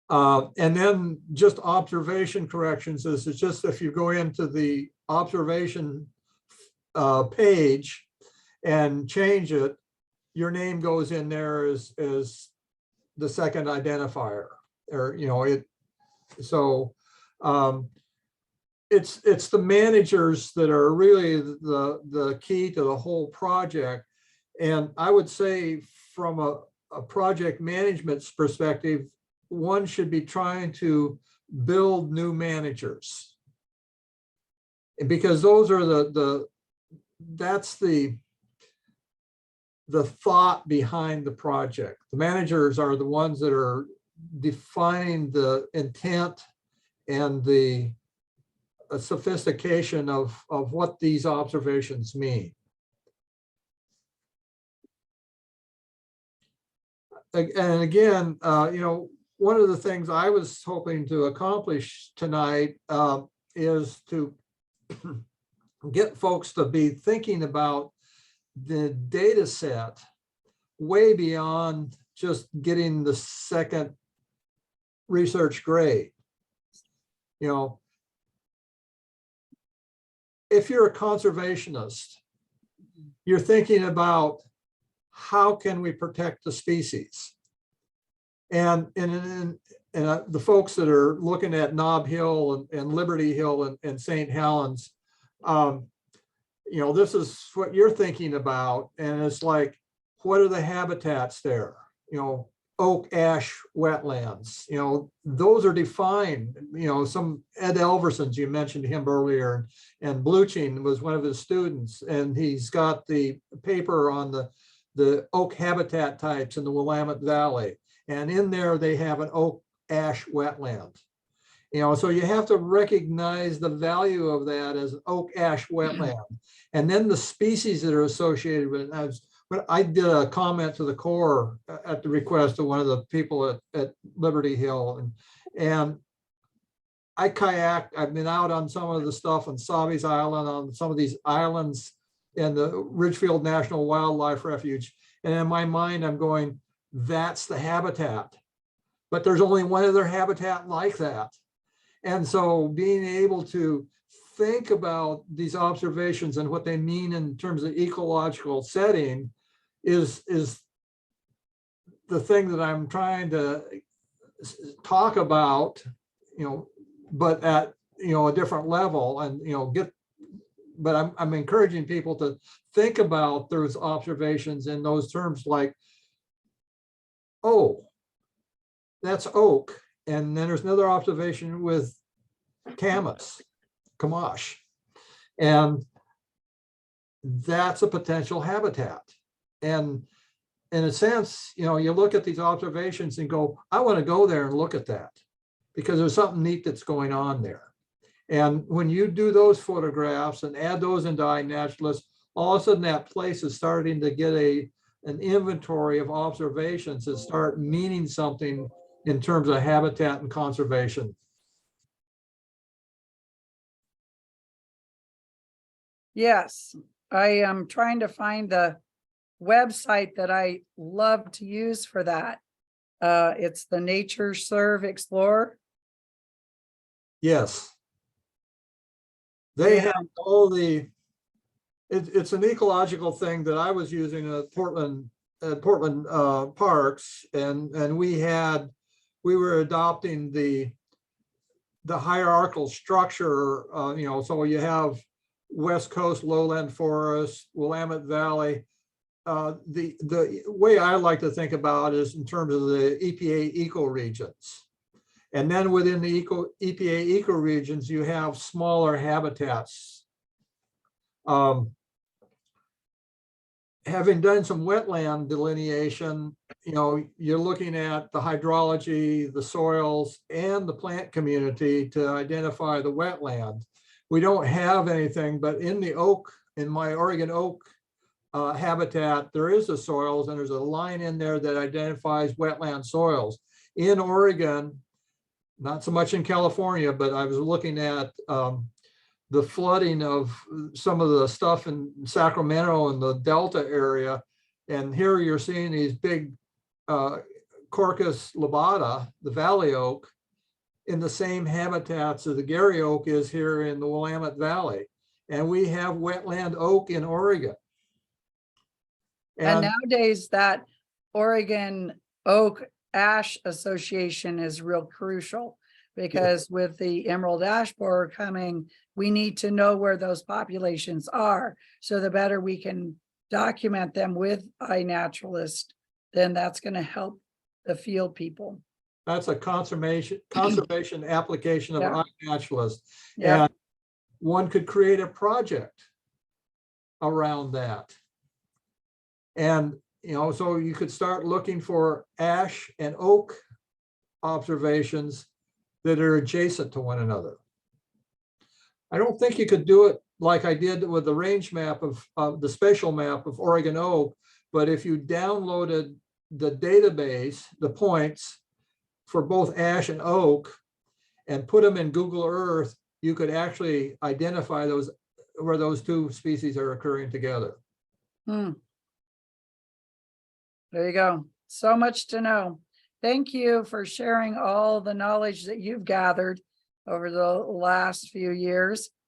And then just observation corrections is just if you go into the observation page and change it, your name goes in there as the second identifier, or so it's the managers that are really the key to the whole project. And I would say from a project management perspective, one should be trying to build new managers. Because those are that's the thought behind the project. The managers are the ones that are defining the intent and the sophistication of what these observations mean. And again, you know, one of the things I was hoping to accomplish tonight is to get folks to be thinking about the data set way beyond just getting the second research grade. You know, if you're a conservationist, you're thinking about how can we protect the species? And the folks that are looking at Nob Hill and Liberty Hill and St. Helens, you know, this is what you're thinking about. And it's like, what are the habitats there? You know, oak ash wetlands, you know, those are defined. You know, some Ed Elverson's, you mentioned him earlier, and Bluching was one of his students, and he's got the paper on the oak habitat types in the Willamette Valley. And in there, they have an oak ash wetland. You know, so you have to recognize the value of that as an oak ash wetland. And then the species that are associated with it. But I did a comment to the Corps at the request of one of the people at Liberty Hill. And I kayaked, I've been out on some of the stuff on Savi's Island, on some of these islands in the Ridgefield National Wildlife Refuge. And in my mind, I'm going, that's the habitat. But there's only one other habitat like that. And so being able to think about these observations and what they mean in terms of ecological setting is the thing that I'm trying to talk about, you know, but at, you know, a different level, and, you know, but I'm encouraging people to think about those observations in those terms, like, oh, that's oak. And then there's another observation with Camash, and that's a potential habitat. And in a sense, you know, you look at these observations and go, I want to go there and look at that because there's something neat that's going on there. And when you do those photographs and add those into iNaturalist, all of a sudden that place is starting to get an inventory of observations that start meaning something in terms of habitat and conservation. Yes, I am trying to find the website that I love to use for that. It's the Nature Serve Explorer. Yes. They have all the, it's an ecological thing that I was using at Portland Parks, and we were adopting the hierarchical structure, you know, so you have West Coast lowland forest, Willamette Valley. The way I like to think about it is in terms of the EPA ecoregions. And then within the EPA ecoregions, you have smaller habitats. Having done some wetland delineation, you know, you're looking at the hydrology, the soils, and the plant community to identify the wetland. We don't have anything, but in the oak, in my Oregon oak habitat, there is the soils, and there's a line in there that identifies wetland soils. In Oregon, not so much in California, but I was looking at the flooding of some of the stuff in Sacramento and the Delta area. And here you're seeing these big Quercus lobata, the valley oak, in the same habitats as the Gary oak is here in the Willamette Valley. And we have wetland oak in Oregon. And nowadays that Oregon Oak Ash Association is real crucial, because with the emerald ash borer coming, we need to know where those populations are. So the better we can document them with iNaturalist, then that's gonna help the field people. That's a conservation application of Yeah. iNaturalist. Yeah, And one could create a project around that. And, so you could start looking for ash and oak observations that are adjacent to one another. I don't think you could do it like I did with the range map of the spatial map of Oregon oak, but if you downloaded the database, the points for both ash and oak, and put them in Google Earth, you could actually identify those where those two species are occurring together. there you go. So much to know. Thank you for sharing all the knowledge that you've gathered over the last few years.